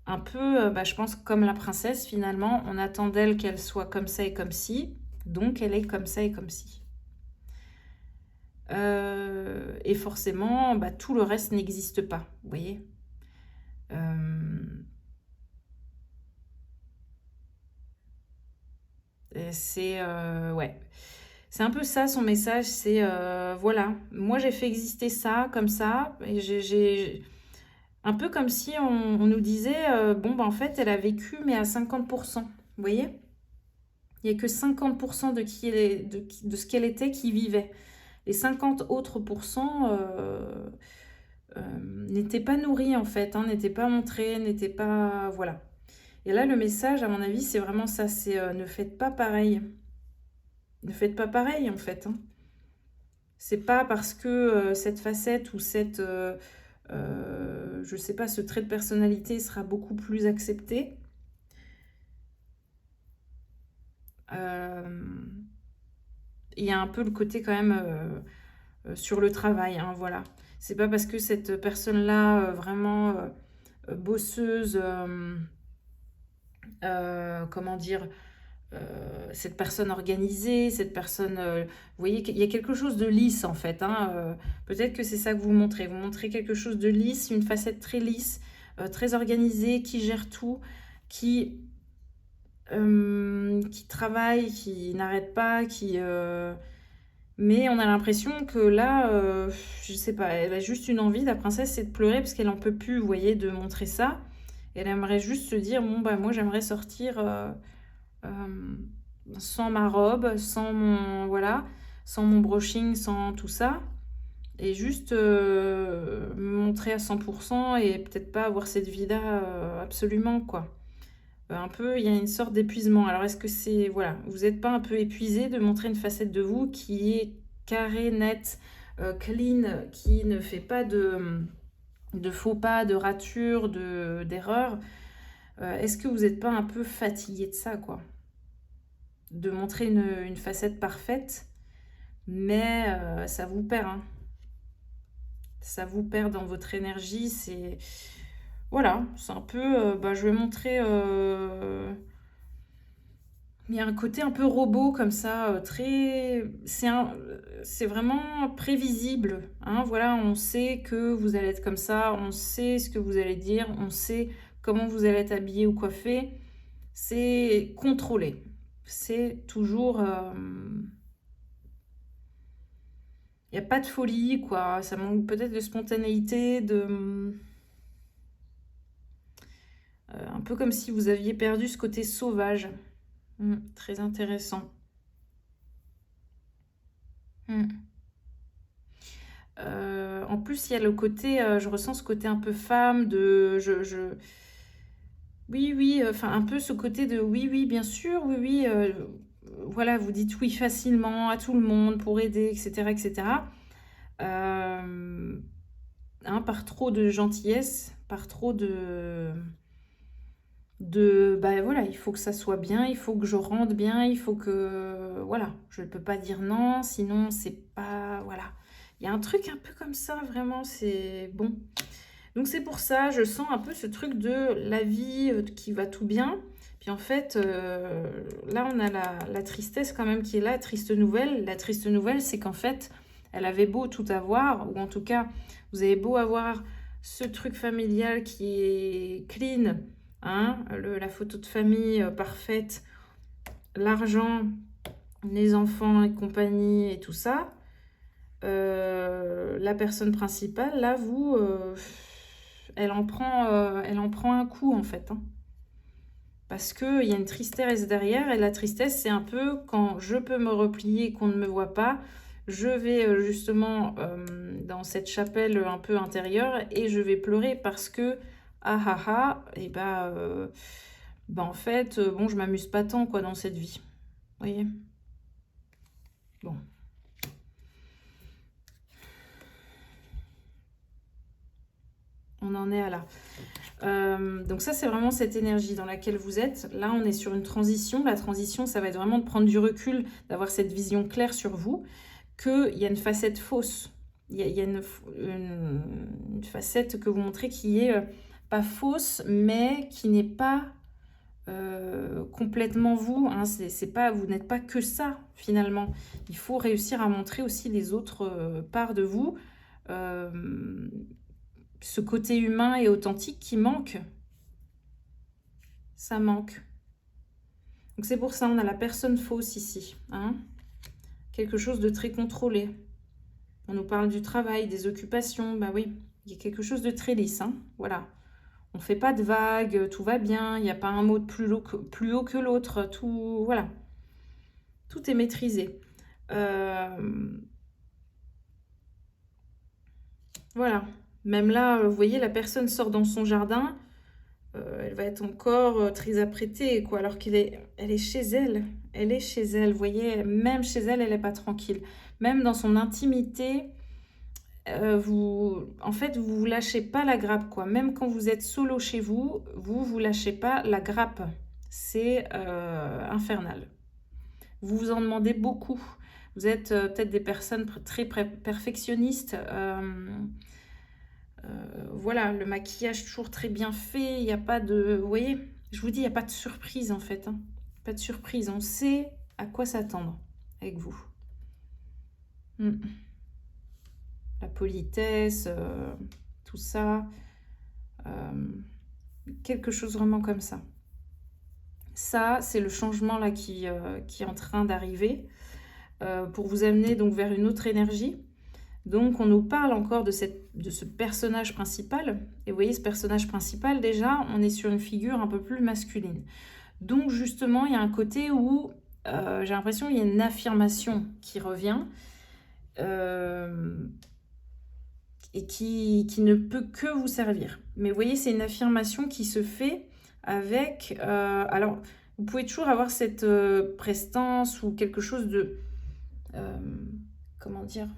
Un peu, je pense comme la princesse finalement, on attend d'elle qu'elle soit comme ça et comme ci, donc elle est comme ça et comme ci. Et forcément, tout le reste n'existe pas, vous voyez. C'est ouais, c'est un peu ça son message, c'est voilà, moi j'ai fait exister ça comme ça, et un peu comme si on nous disait bon en fait elle a vécu mais à 50%, vous voyez. Il n'y a que 50% de ce qu'elle était qui vivait. Les 50 autres pourcents n'étaient pas nourris en fait, hein, n'étaient pas montrés, n'étaient pas... Voilà. Et là, le message, à mon avis, c'est vraiment ça, c'est ne faites pas pareil. Ne faites pas pareil en fait. Hein. C'est pas parce que cette facette ou cette... je sais pas, ce trait de personnalité sera beaucoup plus accepté. Il y a un peu le côté quand même... sur le travail, hein, voilà. C'est pas parce que cette personne-là, vraiment bosseuse, comment dire, cette personne organisée, cette personne, vous voyez qu'il y a quelque chose de lisse en fait, hein, peut-être que c'est ça que vous montrez. Vous montrez quelque chose de lisse, une facette très lisse, très organisée, qui gère tout, qui travaille, qui n'arrête pas, mais on a l'impression que là, je sais pas, elle a juste une envie, la princesse, c'est de pleurer parce qu'elle en peut plus, vous voyez, de montrer ça. Elle aimerait juste se dire, bon, moi, j'aimerais sortir euh, sans ma robe, sans mon, voilà, sans mon brushing, sans tout ça. Et juste me montrer à 100% et peut-être pas avoir cette vie-là absolument, quoi. Un peu, il y a une sorte d'épuisement. Alors, est-ce que c'est, voilà, vous n'êtes pas un peu épuisé de montrer une facette de vous qui est carrée, nette, clean, qui ne fait pas de faux pas, de ratures, d'erreurs? Est-ce que vous n'êtes pas un peu fatigué de ça, quoi? De montrer une facette parfaite, mais ça vous perd, hein. Ça vous perd dans votre énergie, c'est... Voilà, c'est un peu... je vais montrer... Il y a un côté un peu robot comme ça, très... C'est vraiment prévisible. Hein, voilà, on sait que vous allez être comme ça, on sait ce que vous allez dire, on sait comment vous allez être habillé ou coiffé. C'est contrôlé. C'est toujours... Il n'y a pas de folie, quoi. Ça manque peut-être de spontanéité, un peu comme si vous aviez perdu ce côté sauvage. Très intéressant. En plus, il y a le côté, je ressens ce côté un peu femme, oui, oui, enfin un peu ce côté de oui, oui, bien sûr, oui, oui, voilà, vous dites oui facilement à tout le monde pour aider, etc., etc. Hein, par trop de gentillesse, par trop voilà, il faut que ça soit bien, il faut que je rende bien, il faut que, voilà, je ne peux pas dire non, sinon c'est pas, voilà. Il y a un truc un peu comme ça, vraiment, c'est bon. Donc c'est pour ça, je sens un peu ce truc de la vie qui va tout bien. Puis en fait, là on a la tristesse quand même qui est là, triste nouvelle. La triste nouvelle, c'est qu'en fait, elle avait beau tout avoir, ou en tout cas, vous avez beau avoir ce truc familial qui est clean, hein, la photo de famille parfaite, l'argent, les enfants et compagnie et tout ça. La personne principale, là, elle en prend un coup en fait. Hein. Parce qu'il y a une tristesse derrière, et la tristesse, c'est un peu quand je peux me replier, qu'on ne me voit pas, je vais justement dans cette chapelle un peu intérieure et je vais pleurer parce que, ah ah ah, et en fait, bon, je m'amuse pas tant quoi dans cette vie. Vous voyez? Bon. On en est à là. Donc ça, c'est vraiment cette énergie dans laquelle vous êtes. Là, on est sur une transition. La transition, ça va être vraiment de prendre du recul, d'avoir cette vision claire sur vous, qu'il y a une facette fausse. Il y a une facette que vous montrez qui est pas fausse, mais qui n'est pas complètement vous. Hein. C'est pas, vous n'êtes pas que ça, finalement. Il faut réussir à montrer aussi les autres parts de vous. Ce côté humain et authentique qui manque, ça manque. Donc c'est pour ça, on a la personne fausse ici. Hein, quelque chose de très contrôlé. On nous parle du travail, des occupations. Bah oui, il y a quelque chose de très lisse. Hein, voilà. On ne fait pas de vagues, tout va bien. Il n'y a pas un mot de plus haut que l'autre. Tout, voilà. Tout est maîtrisé. Voilà. Même là, vous voyez, la personne sort dans son jardin. Elle va être encore très apprêtée, quoi, alors elle est chez elle. Elle est chez elle, vous voyez, même chez elle, elle n'est pas tranquille. Même dans son intimité, en fait, vous lâchez pas la grappe, quoi. Même quand vous êtes solo chez vous, vous lâchez pas la grappe. C'est infernal. Vous vous en demandez beaucoup. Vous êtes peut-être des personnes très perfectionnistes. Voilà, le maquillage toujours très bien fait, il n'y a pas de... Vous voyez, je vous dis, il n'y a pas de surprise en fait. Hein. Pas de surprise, on sait à quoi s'attendre avec vous. La politesse, tout ça. Quelque chose vraiment comme ça. Ça, c'est le changement là qui est en train d'arriver pour vous amener donc vers une autre énergie. Donc on nous parle encore de ce personnage principal. Et vous voyez, ce personnage principal, déjà, on est sur une figure un peu plus masculine. Donc justement, il y a un côté où j'ai l'impression qu'il y a une affirmation qui revient et qui ne peut que vous servir. Mais vous voyez, c'est une affirmation qui se fait avec... alors, vous pouvez toujours avoir cette prestance ou quelque chose de... comment dire,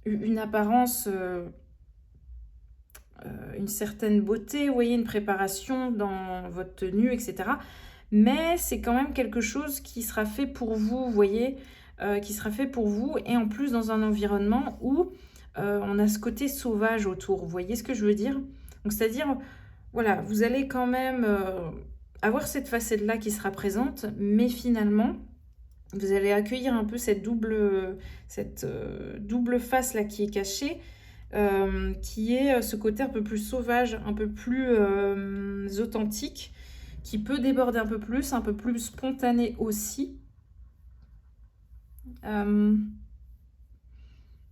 une apparence, une certaine beauté, vous voyez, une préparation dans votre tenue, etc. Mais c'est quand même quelque chose qui sera fait pour vous, vous voyez, qui sera fait pour vous, et en plus dans un environnement où on a ce côté sauvage autour, vous voyez ce que je veux dire? Donc c'est-à-dire, voilà, vous allez quand même avoir cette facette-là qui sera présente, mais finalement, vous allez accueillir un peu cette double face là qui est cachée, qui est ce côté un peu plus sauvage, un peu plus authentique, qui peut déborder un peu plus spontané aussi,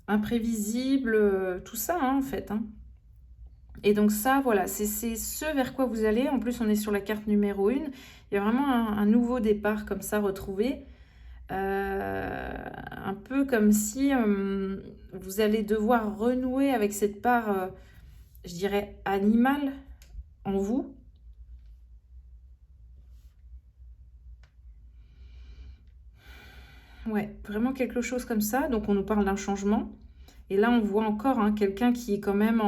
imprévisible, tout ça hein, en fait. Hein. Et donc ça, voilà, c'est ce vers quoi vous allez. En plus, on est sur la carte numéro 1. Il y a vraiment un nouveau départ comme ça retrouvé. Un peu comme si vous allez devoir renouer avec cette part, je dirais, animale en vous. Ouais, vraiment quelque chose comme ça. Donc on nous parle d'un changement. Et là, on voit encore hein, quelqu'un qui est quand même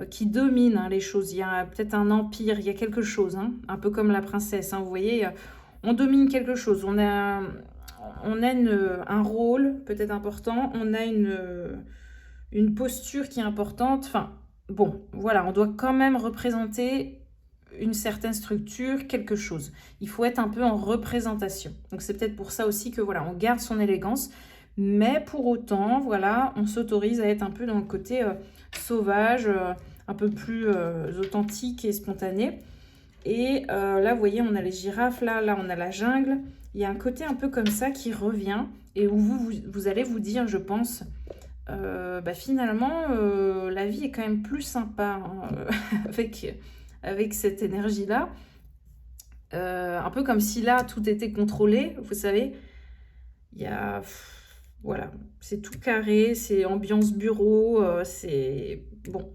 qui domine hein, les choses. Il y a peut-être un empire, il y a quelque chose. Hein, un peu comme la princesse. Hein, vous voyez, on domine quelque chose. On a un rôle peut-être important, on a une posture qui est importante. Enfin, bon, voilà, on doit quand même représenter une certaine structure, quelque chose. Il faut être un peu en représentation. Donc c'est peut-être pour ça aussi que voilà, on garde son élégance, mais pour autant, voilà, on s'autorise à être un peu dans le côté sauvage, un peu plus authentique et spontané. Et là, vous voyez, on a les girafes, là on a la jungle. Il y a un côté un peu comme ça qui revient et où vous allez vous dire, je pense, bah finalement, la vie est quand même plus sympa hein, avec cette énergie-là. Un peu comme si là, tout était contrôlé, vous savez. Il y a... Voilà, c'est tout carré, c'est ambiance bureau, c'est... Bon,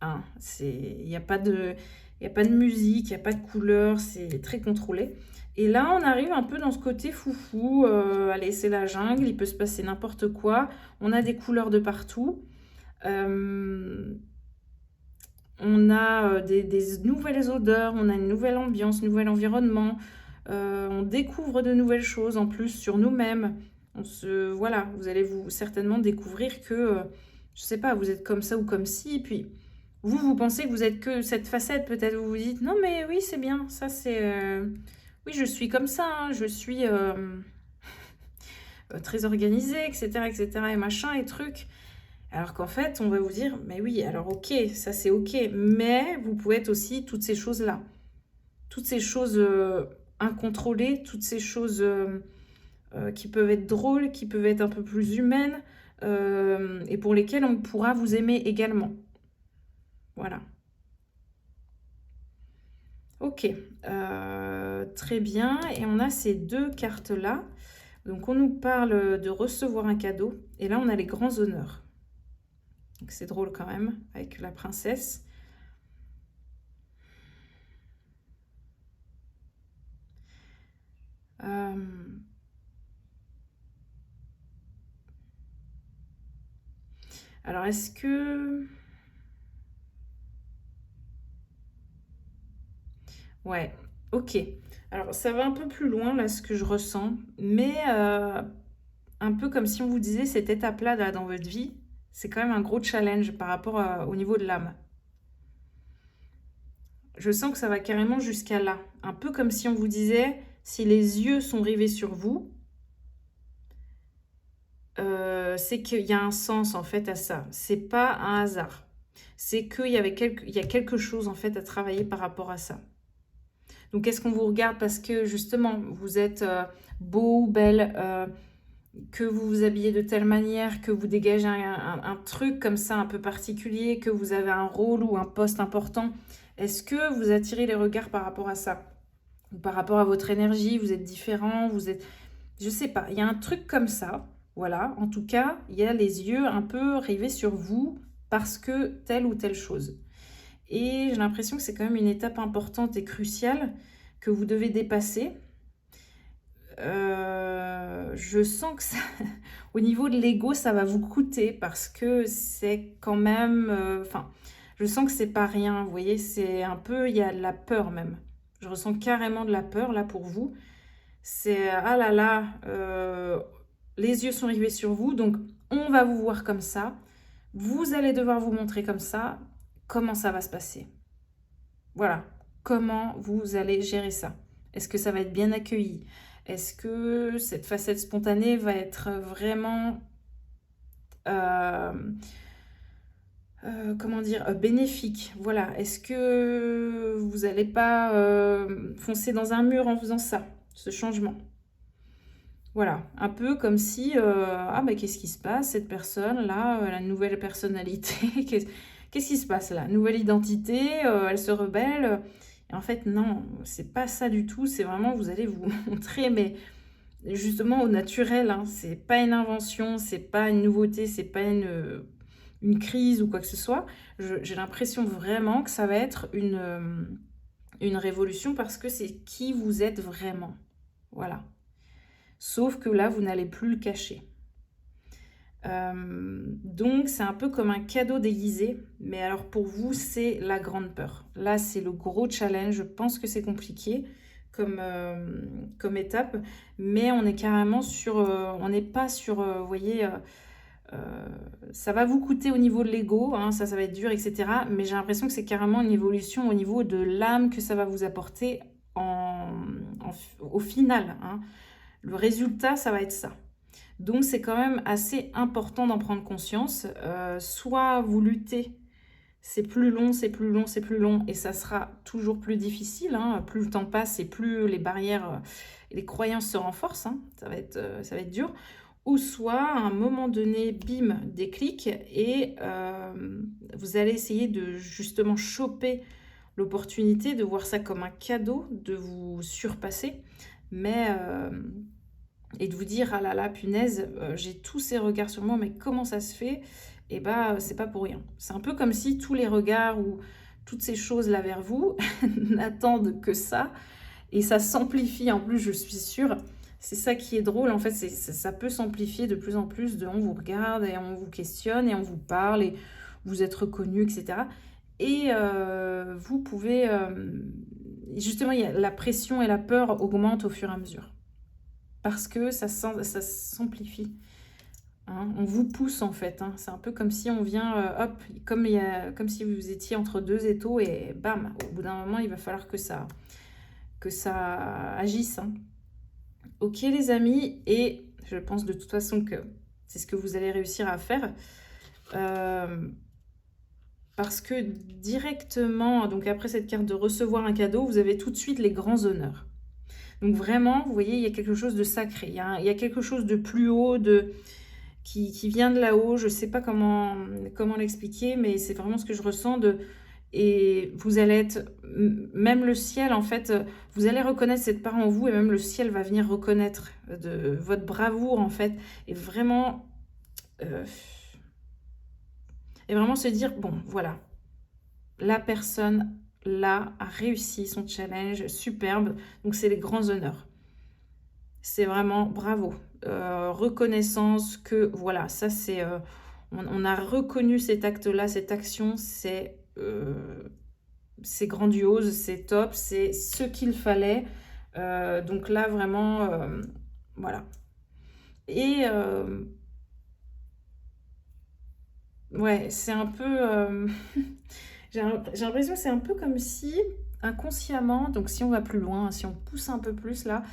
hein, il n'y a pas de... Il n'y a pas de musique, il n'y a pas de couleur, c'est très contrôlé. Et là, on arrive un peu dans ce côté foufou. Allez, c'est la jungle, il peut se passer n'importe quoi. On a des couleurs de partout. On On a des nouvelles odeurs, on a une nouvelle ambiance, nouvel environnement. On découvre de nouvelles choses en plus sur nous-mêmes. Voilà, vous allez vous certainement découvrir que, je sais pas, vous êtes comme ça ou comme ci. Puis vous pensez que vous êtes que cette facette. Peut-être vous vous dites, non mais oui, c'est bien, ça c'est... oui, je suis comme ça, hein, je suis très organisée, etc., etc., et machin, et trucs. Alors qu'en fait, on va vous dire, mais oui, alors ok, ça c'est ok, mais vous pouvez être aussi toutes ces choses-là. Toutes ces choses incontrôlées, toutes ces choses qui peuvent être drôles, qui peuvent être un peu plus humaines, et pour lesquelles on pourra vous aimer également. Voilà. Ok, très bien. Et on a ces deux cartes-là. Donc on nous parle de recevoir un cadeau, et là on a les grands honneurs. Donc c'est drôle quand même, avec la princesse. Alors est-ce que... Ouais, ok. Alors ça va un peu plus loin là ce que je ressens, mais un peu comme si on vous disait cette étape-là là, dans votre vie, c'est quand même un gros challenge par rapport au niveau de l'âme. Je sens que ça va carrément jusqu'à là. Un peu comme si on vous disait, si les yeux sont rivés sur vous, c'est qu'il y a un sens en fait à ça. C'est pas un hasard. C'est qu'il y avait il y a quelque chose en fait à travailler par rapport à ça. Donc est-ce qu'on vous regarde parce que justement vous êtes beau ou belle, que vous vous habillez de telle manière, que vous dégagez un truc comme ça un peu particulier, que vous avez un rôle ou un poste important? Est-ce que vous attirez les regards par rapport à ça? Ou par rapport à votre énergie, vous êtes différent, vous êtes... Je sais pas, il y a un truc comme ça, voilà. En tout cas, il y a les yeux un peu rivés sur vous parce que telle ou telle chose. Et j'ai l'impression que c'est quand même une étape importante et cruciale que vous devez dépasser. Je sens que ça, au niveau de l'ego, ça va vous coûter parce que c'est quand même... Enfin, je sens que c'est pas rien, vous voyez, c'est un peu... Il y a de la peur même. Je ressens carrément de la peur là pour vous. C'est, ah là là, les yeux sont rivés sur vous, donc on va vous voir comme ça. Vous allez devoir vous montrer comme ça. Comment ça va se passer? Voilà. Comment vous allez gérer ça? Est-ce que ça va être bien accueilli? Est-ce que cette facette spontanée va être vraiment, euh, comment dire, bénéfique? Voilà. Est-ce que vous n'allez pas foncer dans un mur en faisant ça, ce changement? Voilà, un peu comme si, ah bah qu'est-ce qui se passe, cette personne-là, la nouvelle personnalité, qu'est-ce qui se passe là? Nouvelle identité, elle se rebelle. Et en fait, non, c'est pas ça du tout, c'est vraiment, vous allez vous montrer, mais justement au naturel, hein, c'est pas une invention, c'est pas une nouveauté, c'est pas une crise ou quoi que ce soit. J'ai l'impression vraiment que ça va être une révolution parce que c'est qui vous êtes vraiment. Voilà. Sauf que là, vous n'allez plus le cacher. Donc, c'est un peu comme un cadeau déguisé. Mais alors, pour vous, c'est la grande peur. Là, c'est le gros challenge. Je pense que c'est compliqué comme étape. Mais on est carrément sur... on n'est pas sur... vous voyez... ça va vous coûter au niveau de l'ego, hein, ça va être dur, etc. Mais j'ai l'impression que c'est carrément une évolution au niveau de l'âme que ça va vous apporter au final, hein. Le résultat, ça va être ça. Donc, c'est quand même assez important d'en prendre conscience. Soit vous luttez, c'est plus long, c'est plus long, c'est plus long, et ça sera toujours plus difficile, hein. Plus le temps passe et plus les barrières et les croyances se renforcent, hein. Ça va être dur. Ou soit, à un moment donné, bim, déclic, et vous allez essayer de justement choper l'opportunité de voir ça comme un cadeau, de vous surpasser. Mais, et de vous dire, ah là là, punaise, j'ai tous ces regards sur moi, mais comment ça se fait? Et bah, c'est pas pour rien. C'est un peu comme si tous les regards ou toutes ces choses-là vers vous n'attendent que ça. Et ça s'amplifie en plus, je suis sûre. C'est ça qui est drôle, en fait, ça peut s'amplifier de plus en plus, on vous regarde et on vous questionne et on vous parle et vous êtes reconnu, etc. et vous pouvez, justement, la pression et la peur augmentent au fur et à mesure parce que ça s'amplifie. Hein. On vous pousse en fait, hein. C'est un peu comme si on vient, hop, comme si vous étiez entre deux étaux et bam, au bout d'un moment, il va falloir que ça agisse. Hein. Ok les amis, et je pense de toute façon que c'est ce que vous allez réussir à faire. Parce que directement, donc après cette carte de recevoir un cadeau, vous avez tout de suite les grands honneurs. Donc vraiment, vous voyez, il y a quelque chose de sacré, il y a quelque chose de plus haut, qui vient de là-haut. Je ne sais pas comment l'expliquer, mais c'est vraiment ce que je ressens. Et vous allez être, même le ciel, en fait, vous allez reconnaître cette part en vous, et même le ciel va venir reconnaître de votre bravoure, en fait, et vraiment se dire, bon, voilà, la personne, là, a réussi son challenge, superbe, donc c'est les grands honneurs. C'est vraiment bravo. Reconnaissance que, voilà, ça c'est... on a reconnu cet acte-là, cette action, c'est grandiose, c'est top, c'est ce qu'il fallait. Donc là, vraiment, voilà. Et ouais, c'est un peu... j'ai l'impression que c'est un peu comme si, inconsciemment, donc si on va plus loin, si on pousse un peu plus là,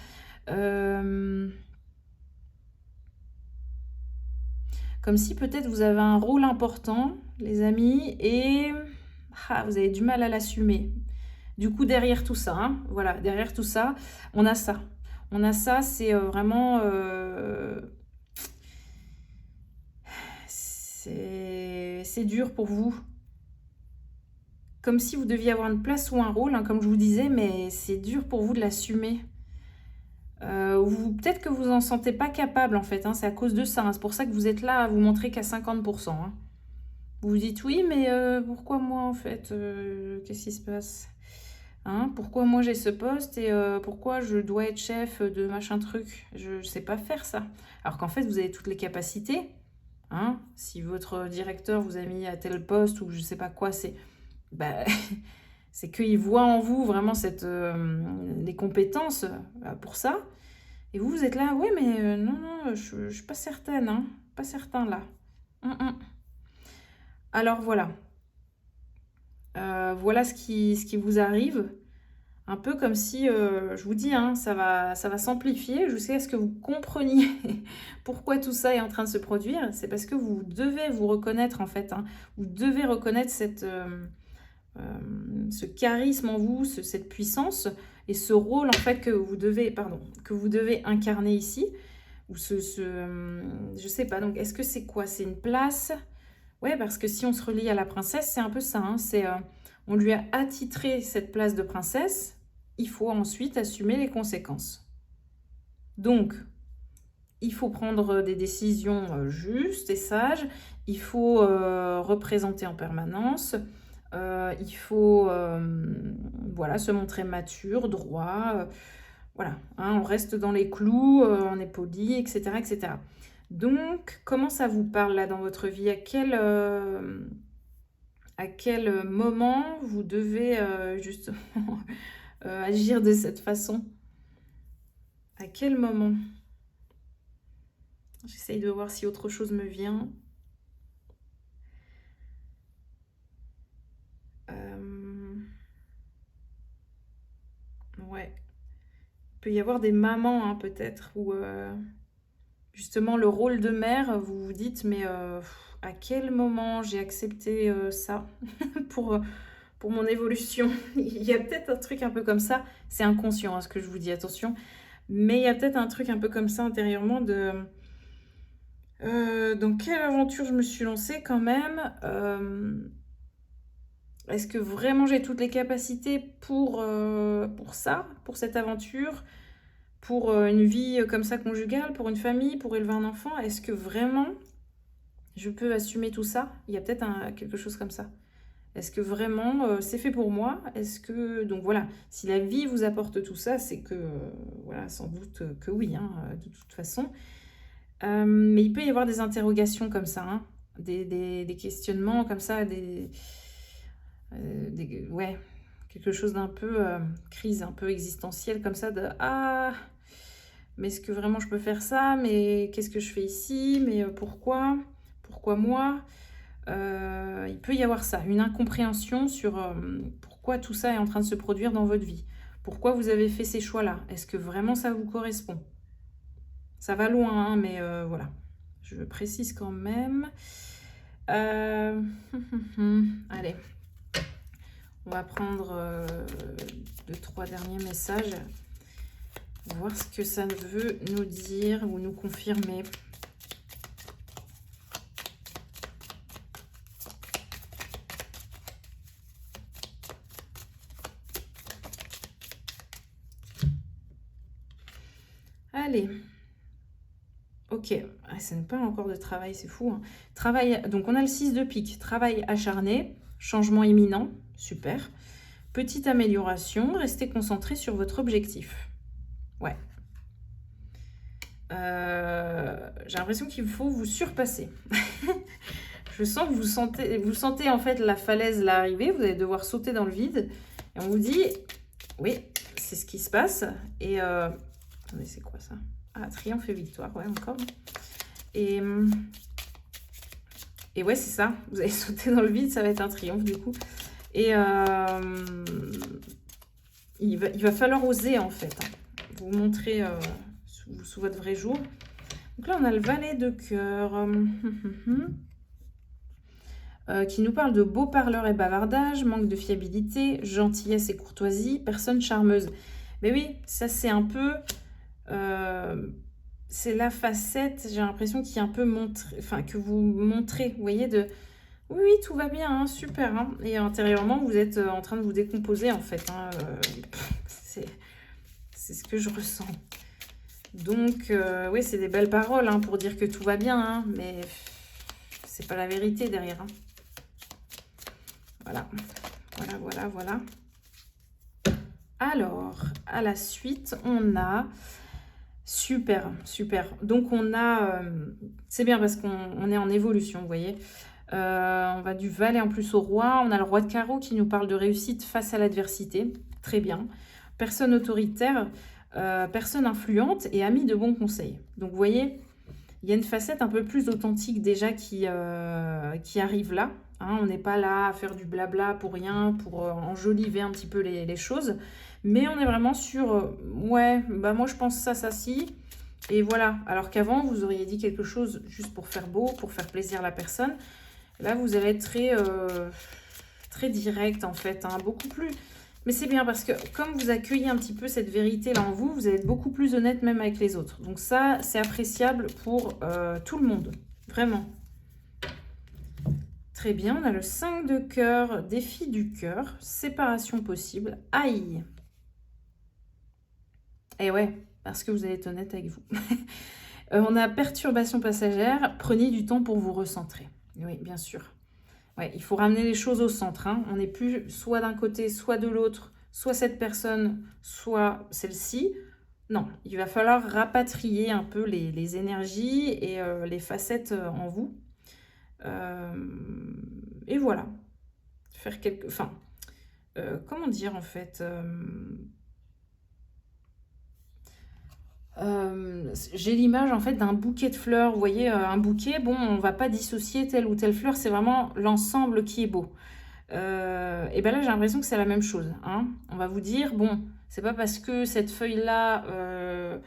comme si peut-être vous avez un rôle important, les amis, et vous avez du mal à l'assumer. Du coup, derrière tout ça, hein, voilà, derrière tout ça, on a ça. On a ça, c'est vraiment... c'est dur pour vous. Comme si vous deviez avoir une place ou un rôle, hein, comme je vous disais, mais c'est dur pour vous de l'assumer. Peut-être que vous en sentez pas capable, en fait, hein, c'est à cause de ça. Hein, c'est pour ça que vous êtes là à vous montrer qu'à 50%. Hein. Vous vous dites, oui, mais pourquoi moi, en fait qu'est-ce qui se passe? Hein, pourquoi moi j'ai ce poste et pourquoi je dois être chef de machin truc? Je ne sais pas faire ça. Alors qu'en fait, vous avez toutes les capacités. Hein, si votre directeur vous a mis à tel poste ou je ne sais pas quoi, c'est bah, c'est qu'il voit en vous vraiment les compétences pour ça. Et vous, vous êtes là, oui, mais non, non, je ne suis pas certaine. Hein, pas certain là. Alors voilà. Voilà ce qui vous arrive. Un peu comme si, je vous dis, hein, ça va s'amplifier jusqu'à ce que vous compreniez pourquoi tout ça est en train de se produire. C'est parce que vous devez vous reconnaître, en fait. Hein. Vous devez reconnaître ce charisme en vous, cette puissance et ce rôle, en fait, que vous devez incarner ici. Ou je sais pas, donc est-ce que c'est quoi? C'est une place? Ouais, parce que si on se relie à la princesse, c'est un peu ça. Hein, on lui a attitré cette place de princesse, il faut ensuite assumer les conséquences. Donc, il faut prendre des décisions justes et sages, il faut représenter en permanence, il faut voilà, se montrer mature, droit, voilà, hein, on reste dans les clous, on est poli, etc., etc. Donc, comment ça vous parle là dans votre vie? À quel moment vous devez justement agir de cette façon? À quel moment? J'essaye de voir si autre chose me vient. Ouais. Il peut y avoir des mamans, hein, peut-être, où justement le rôle de mère, vous vous dites, mais à quel moment j'ai accepté ça pour mon évolution? Il y a peut-être un truc un peu comme ça. C'est inconscient, hein, ce que je vous dis, attention. Mais il y a peut-être un truc un peu comme ça intérieurement de... dans quelle aventure je me suis lancée quand même? Est-ce que vraiment j'ai toutes les capacités pour ça, pour cette aventure, pour une vie comme ça conjugale, pour une famille, pour élever un enfant? Est-ce que vraiment je peux assumer tout ça? Il y a peut-être quelque chose comme ça. Est-ce que vraiment c'est fait pour moi? Est-ce que... Donc voilà, si la vie vous apporte tout ça, c'est que, voilà, sans doute que oui, hein, de toute façon. Mais il peut y avoir des interrogations comme ça, hein, des questionnements comme ça, Ouais, quelque chose d'un peu crise, un peu existentielle comme ça de ah, mais est-ce que vraiment je peux faire ça? Mais qu'est-ce que je fais ici? Mais pourquoi? Pourquoi moi? Il peut y avoir ça, une incompréhension sur pourquoi tout ça est en train de se produire dans votre vie. Pourquoi vous avez fait ces choix-là? Est-ce que vraiment ça vous correspond? Ça va loin, hein, mais voilà. Je précise quand même. Allez, on va prendre 2-3 derniers messages. On va voir ce que ça veut nous dire ou nous confirmer. Allez. Ok, ça n'est pas encore de travail, c'est fou, hein. Travail, donc on a le 6 de pique, travail acharné, changement imminent, super. Petite amélioration, restez concentré sur votre objectif. Ouais. J'ai l'impression qu'il faut vous surpasser. Je sens que vous sentez en fait la falaise là arriver, vous allez devoir sauter dans le vide. Et on vous dit, oui, c'est ce qui se passe. Et attendez, c'est quoi ça? Ah, triomphe et victoire, ouais, encore. Et ouais, c'est ça. Vous allez sauter dans le vide, ça va être un triomphe du coup. Et il va falloir oser en fait, hein. Vous montrer sous votre vrai jour. Donc là, on a le valet de cœur qui nous parle de beaux parleurs et bavardage, manque de fiabilité, gentillesse et courtoisie, personne charmeuse. Mais oui, ça c'est un peu... c'est la facette, j'ai l'impression qui est un peu montré, enfin que vous montrez, vous voyez, de oui, oui, tout va bien, hein, super, hein. Et intérieurement, vous êtes en train de vous décomposer en fait, hein, c'est ce que je ressens. Donc, oui, c'est des belles paroles hein, pour dire que tout va bien, hein, mais c'est pas la vérité derrière, hein. Voilà, voilà, voilà, voilà. Alors, à la suite, on a... Super, super. Donc, on a... c'est bien parce qu'on est en évolution, vous voyez. On va du valet en plus au roi. On a le roi de carreau qui nous parle de réussite face à l'adversité. Très bien. Personne autoritaire, personne influente et ami de bons conseils. Donc, vous voyez, il y a une facette un peu plus authentique déjà qui arrive là. Hein, on n'est pas là à faire du blabla pour rien, pour enjoliver un petit peu les choses. Mais on est vraiment sur, ouais, bah moi je pense ça, si. Et voilà, alors qu'avant, vous auriez dit quelque chose juste pour faire beau, pour faire plaisir à la personne. Là, vous allez être très direct en fait, hein, beaucoup plus... Mais c'est bien parce que comme vous accueillez un petit peu cette vérité-là en vous, vous allez être beaucoup plus honnête même avec les autres. Donc ça, c'est appréciable pour tout le monde, vraiment. Très bien, on a le 5 de cœur, défi du cœur, séparation possible. Aïe! Et ouais, parce que vous allez être honnête avec vous. On a perturbation passagère, prenez du temps pour vous recentrer. Oui, bien sûr. Ouais, il faut ramener les choses au centre, hein. On n'est plus soit d'un côté, soit de l'autre, soit cette personne, soit celle-ci. Non, il va falloir rapatrier un peu les énergies et les facettes en vous. Et voilà. Faire quelque... Enfin, comment dire en fait j'ai l'image en fait d'un bouquet de fleurs. Vous voyez, un bouquet, bon, on va pas dissocier telle ou telle fleur, c'est vraiment l'ensemble qui est beau. Et bien là, j'ai l'impression que c'est la même chose, hein. On va vous dire, bon, c'est pas parce que cette feuille-là,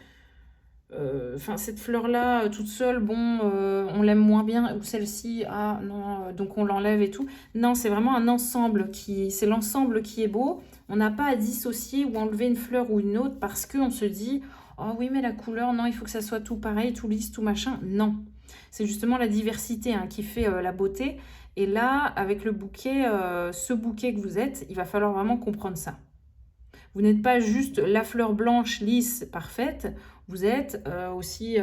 enfin cette fleur-là, toute seule, bon, on l'aime moins bien, ou celle-ci, ah non, donc on l'enlève et tout. Non, c'est vraiment un ensemble, c'est l'ensemble qui est beau. On n'a pas à dissocier ou enlever une fleur ou une autre parce qu'on se dit, oh oui, mais la couleur, non, il faut que ça soit tout pareil, tout lisse, tout machin. Non, c'est justement la diversité hein, qui fait la beauté. Et là, avec le bouquet, ce bouquet que vous êtes, il va falloir vraiment comprendre ça. Vous n'êtes pas juste la fleur blanche, lisse, parfaite. Vous êtes aussi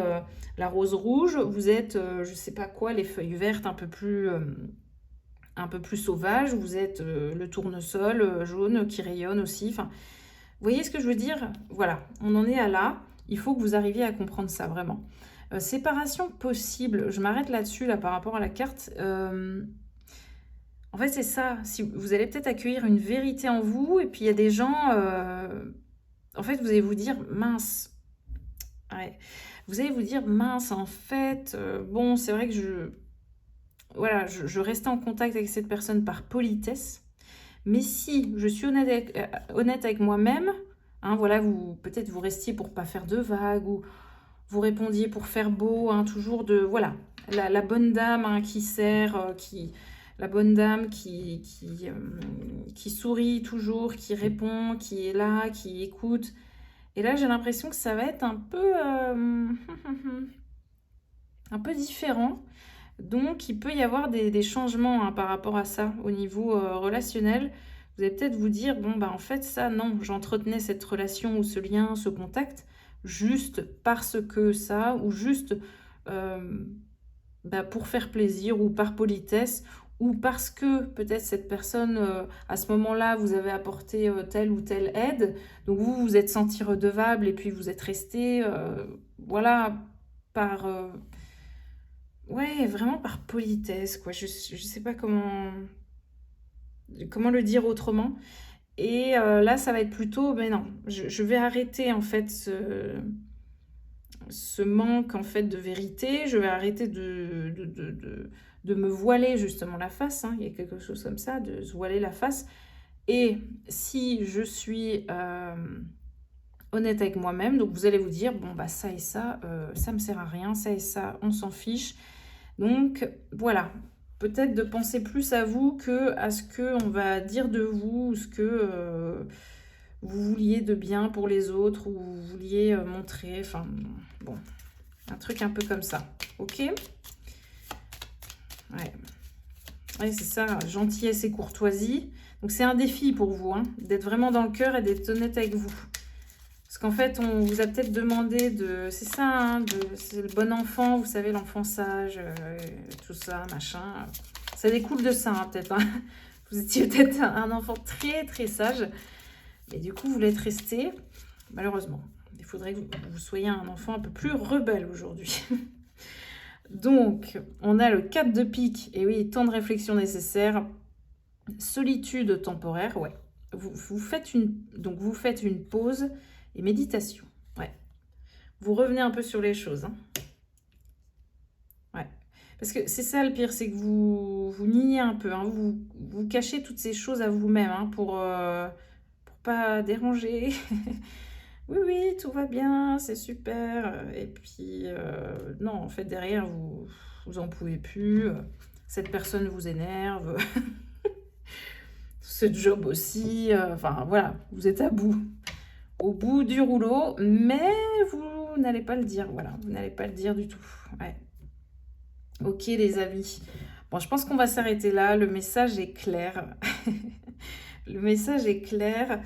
la rose rouge. Vous êtes, je ne sais pas quoi, les feuilles vertes un peu plus sauvages. Vous êtes le tournesol jaune qui rayonne aussi. Enfin, vous voyez ce que je veux dire? Voilà, on en est à là. Il faut que vous arriviez à comprendre ça, vraiment. Séparation possible. Je m'arrête là-dessus, là, par rapport à la carte. En En fait, c'est ça. Si vous allez peut-être accueillir une vérité en vous et puis il y a des gens, en fait, vous allez vous dire: «Mince». Ouais. Vous allez vous dire: «Mince, en fait, bon, c'est vrai que voilà, je restais en contact avec cette personne par politesse, mais si je suis honnête avec moi-même, hein, voilà, vous peut-être vous restiez pour pas faire de vagues ou vous répondiez pour faire beau, hein, toujours de voilà, la bonne dame, hein, qui sert, la bonne dame qui sourit toujours, qui répond, qui est là, qui écoute. Et là, j'ai l'impression que ça va être un peu, un peu différent. Donc, il peut y avoir des changements, hein, par rapport à ça, au niveau relationnel. Vous allez peut-être vous dire, bon, bah, en fait, ça, non, j'entretenais cette relation ou ce lien, ce contact, juste parce que ça, ou juste euh, bah, pour faire plaisir, ou par politesse, ou parce que peut-être cette personne, à ce moment-là, vous avez apporté telle ou telle aide, donc vous vous êtes senti redevable et puis vous êtes resté, voilà, par... ouais, vraiment par politesse, quoi. Je sais pas comment le dire autrement. Et là, ça va être plutôt, mais non, je vais arrêter en fait ce manque en fait de vérité. Je vais arrêter de me voiler justement la face, hein. Il y a quelque chose comme ça, de se voiler la face. Et si je suis honnête avec moi-même, donc vous allez vous dire, bon, bah ça et ça me sert à rien, ça et ça, on s'en fiche. Donc voilà, peut-être de penser plus à vous que à ce qu'on va dire de vous, ou ce que vous vouliez de bien pour les autres, ou vous vouliez montrer, enfin bon, un truc un peu comme ça, ok? Ouais, ouais, c'est ça, gentillesse et courtoisie. Donc c'est un défi pour vous, hein, d'être vraiment dans le cœur et d'être honnête avec vous. Parce qu'en fait, on vous a peut-être demandé de... C'est ça, hein, c'est le bon enfant, vous savez, l'enfant sage, tout ça, machin. Ça découle de ça, hein, peut-être, hein. Vous étiez peut-être un enfant très, très sage. Mais du coup, vous l'êtes resté, malheureusement. Il faudrait que vous soyez un enfant un peu plus rebelle aujourd'hui. Donc, on a le 4 de pique. Et oui, temps de réflexion nécessaire. Solitude temporaire, ouais. Vous faites une pause et méditation. Ouais. Vous revenez un peu sur les choses, hein. Ouais. Parce que c'est ça le pire, c'est que vous niez un peu, hein. Vous cachez toutes ces choses à vous-même, hein, pour pas déranger. Oui, oui, tout va bien, c'est super. Et puis, non, en fait, derrière, vous en pouvez plus. Cette personne vous énerve. Ce job aussi. Enfin, voilà, vous êtes à bout. Au bout du rouleau, mais vous n'allez pas le dire, voilà, vous n'allez pas le dire du tout. Ouais. Ok les amis. Bon, je pense qu'on va s'arrêter là, le message est clair. Le message est clair.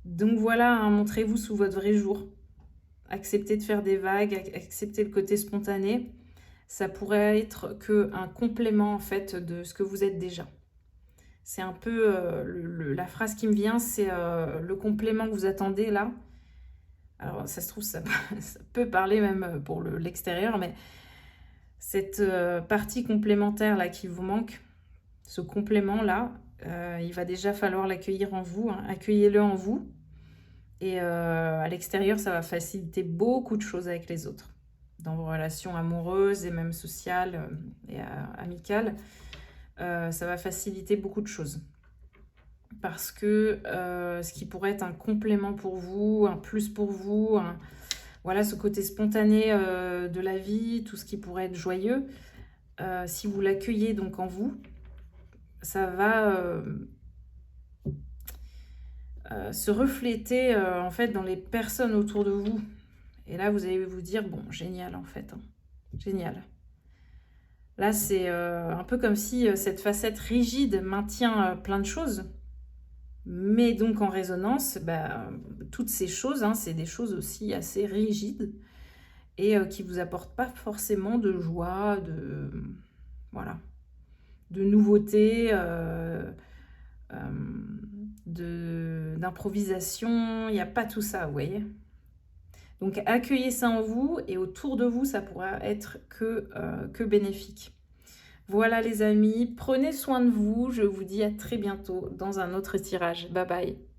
Donc voilà, hein, montrez-vous sous votre vrai jour. Acceptez de faire des vagues, acceptez le côté spontané. Ça pourrait être qu'un complément en fait de ce que vous êtes déjà. C'est un peu la phrase qui me vient, c'est le complément que vous attendez là. Alors ça se trouve, ça peut parler même pour l'extérieur, mais cette partie complémentaire là qui vous manque, ce complément là, il va déjà falloir l'accueillir en vous, hein. Accueillez-le en vous. Et à l'extérieur, ça va faciliter beaucoup de choses avec les autres. Dans vos relations amoureuses et même sociales et amicales. Ça va faciliter beaucoup de choses. Parce que ce qui pourrait être un complément pour vous, un plus pour vous, voilà, ce côté spontané de la vie, tout ce qui pourrait être joyeux, si vous l'accueillez donc en vous, ça va se refléter en fait dans les personnes autour de vous. Et là, vous allez vous dire, bon, génial en fait, hein. Génial. Là, c'est un peu comme si cette facette rigide maintient plein de choses. Mais donc en résonance, bah, toutes ces choses, hein, c'est des choses aussi assez rigides et qui ne vous apportent pas forcément de joie, voilà, de nouveauté, d'improvisation. Il n'y a pas tout ça, vous voyez. Donc accueillez ça en vous et autour de vous, ça pourra être que bénéfique. Voilà les amis, prenez soin de vous. Je vous dis à très bientôt dans un autre tirage. Bye bye.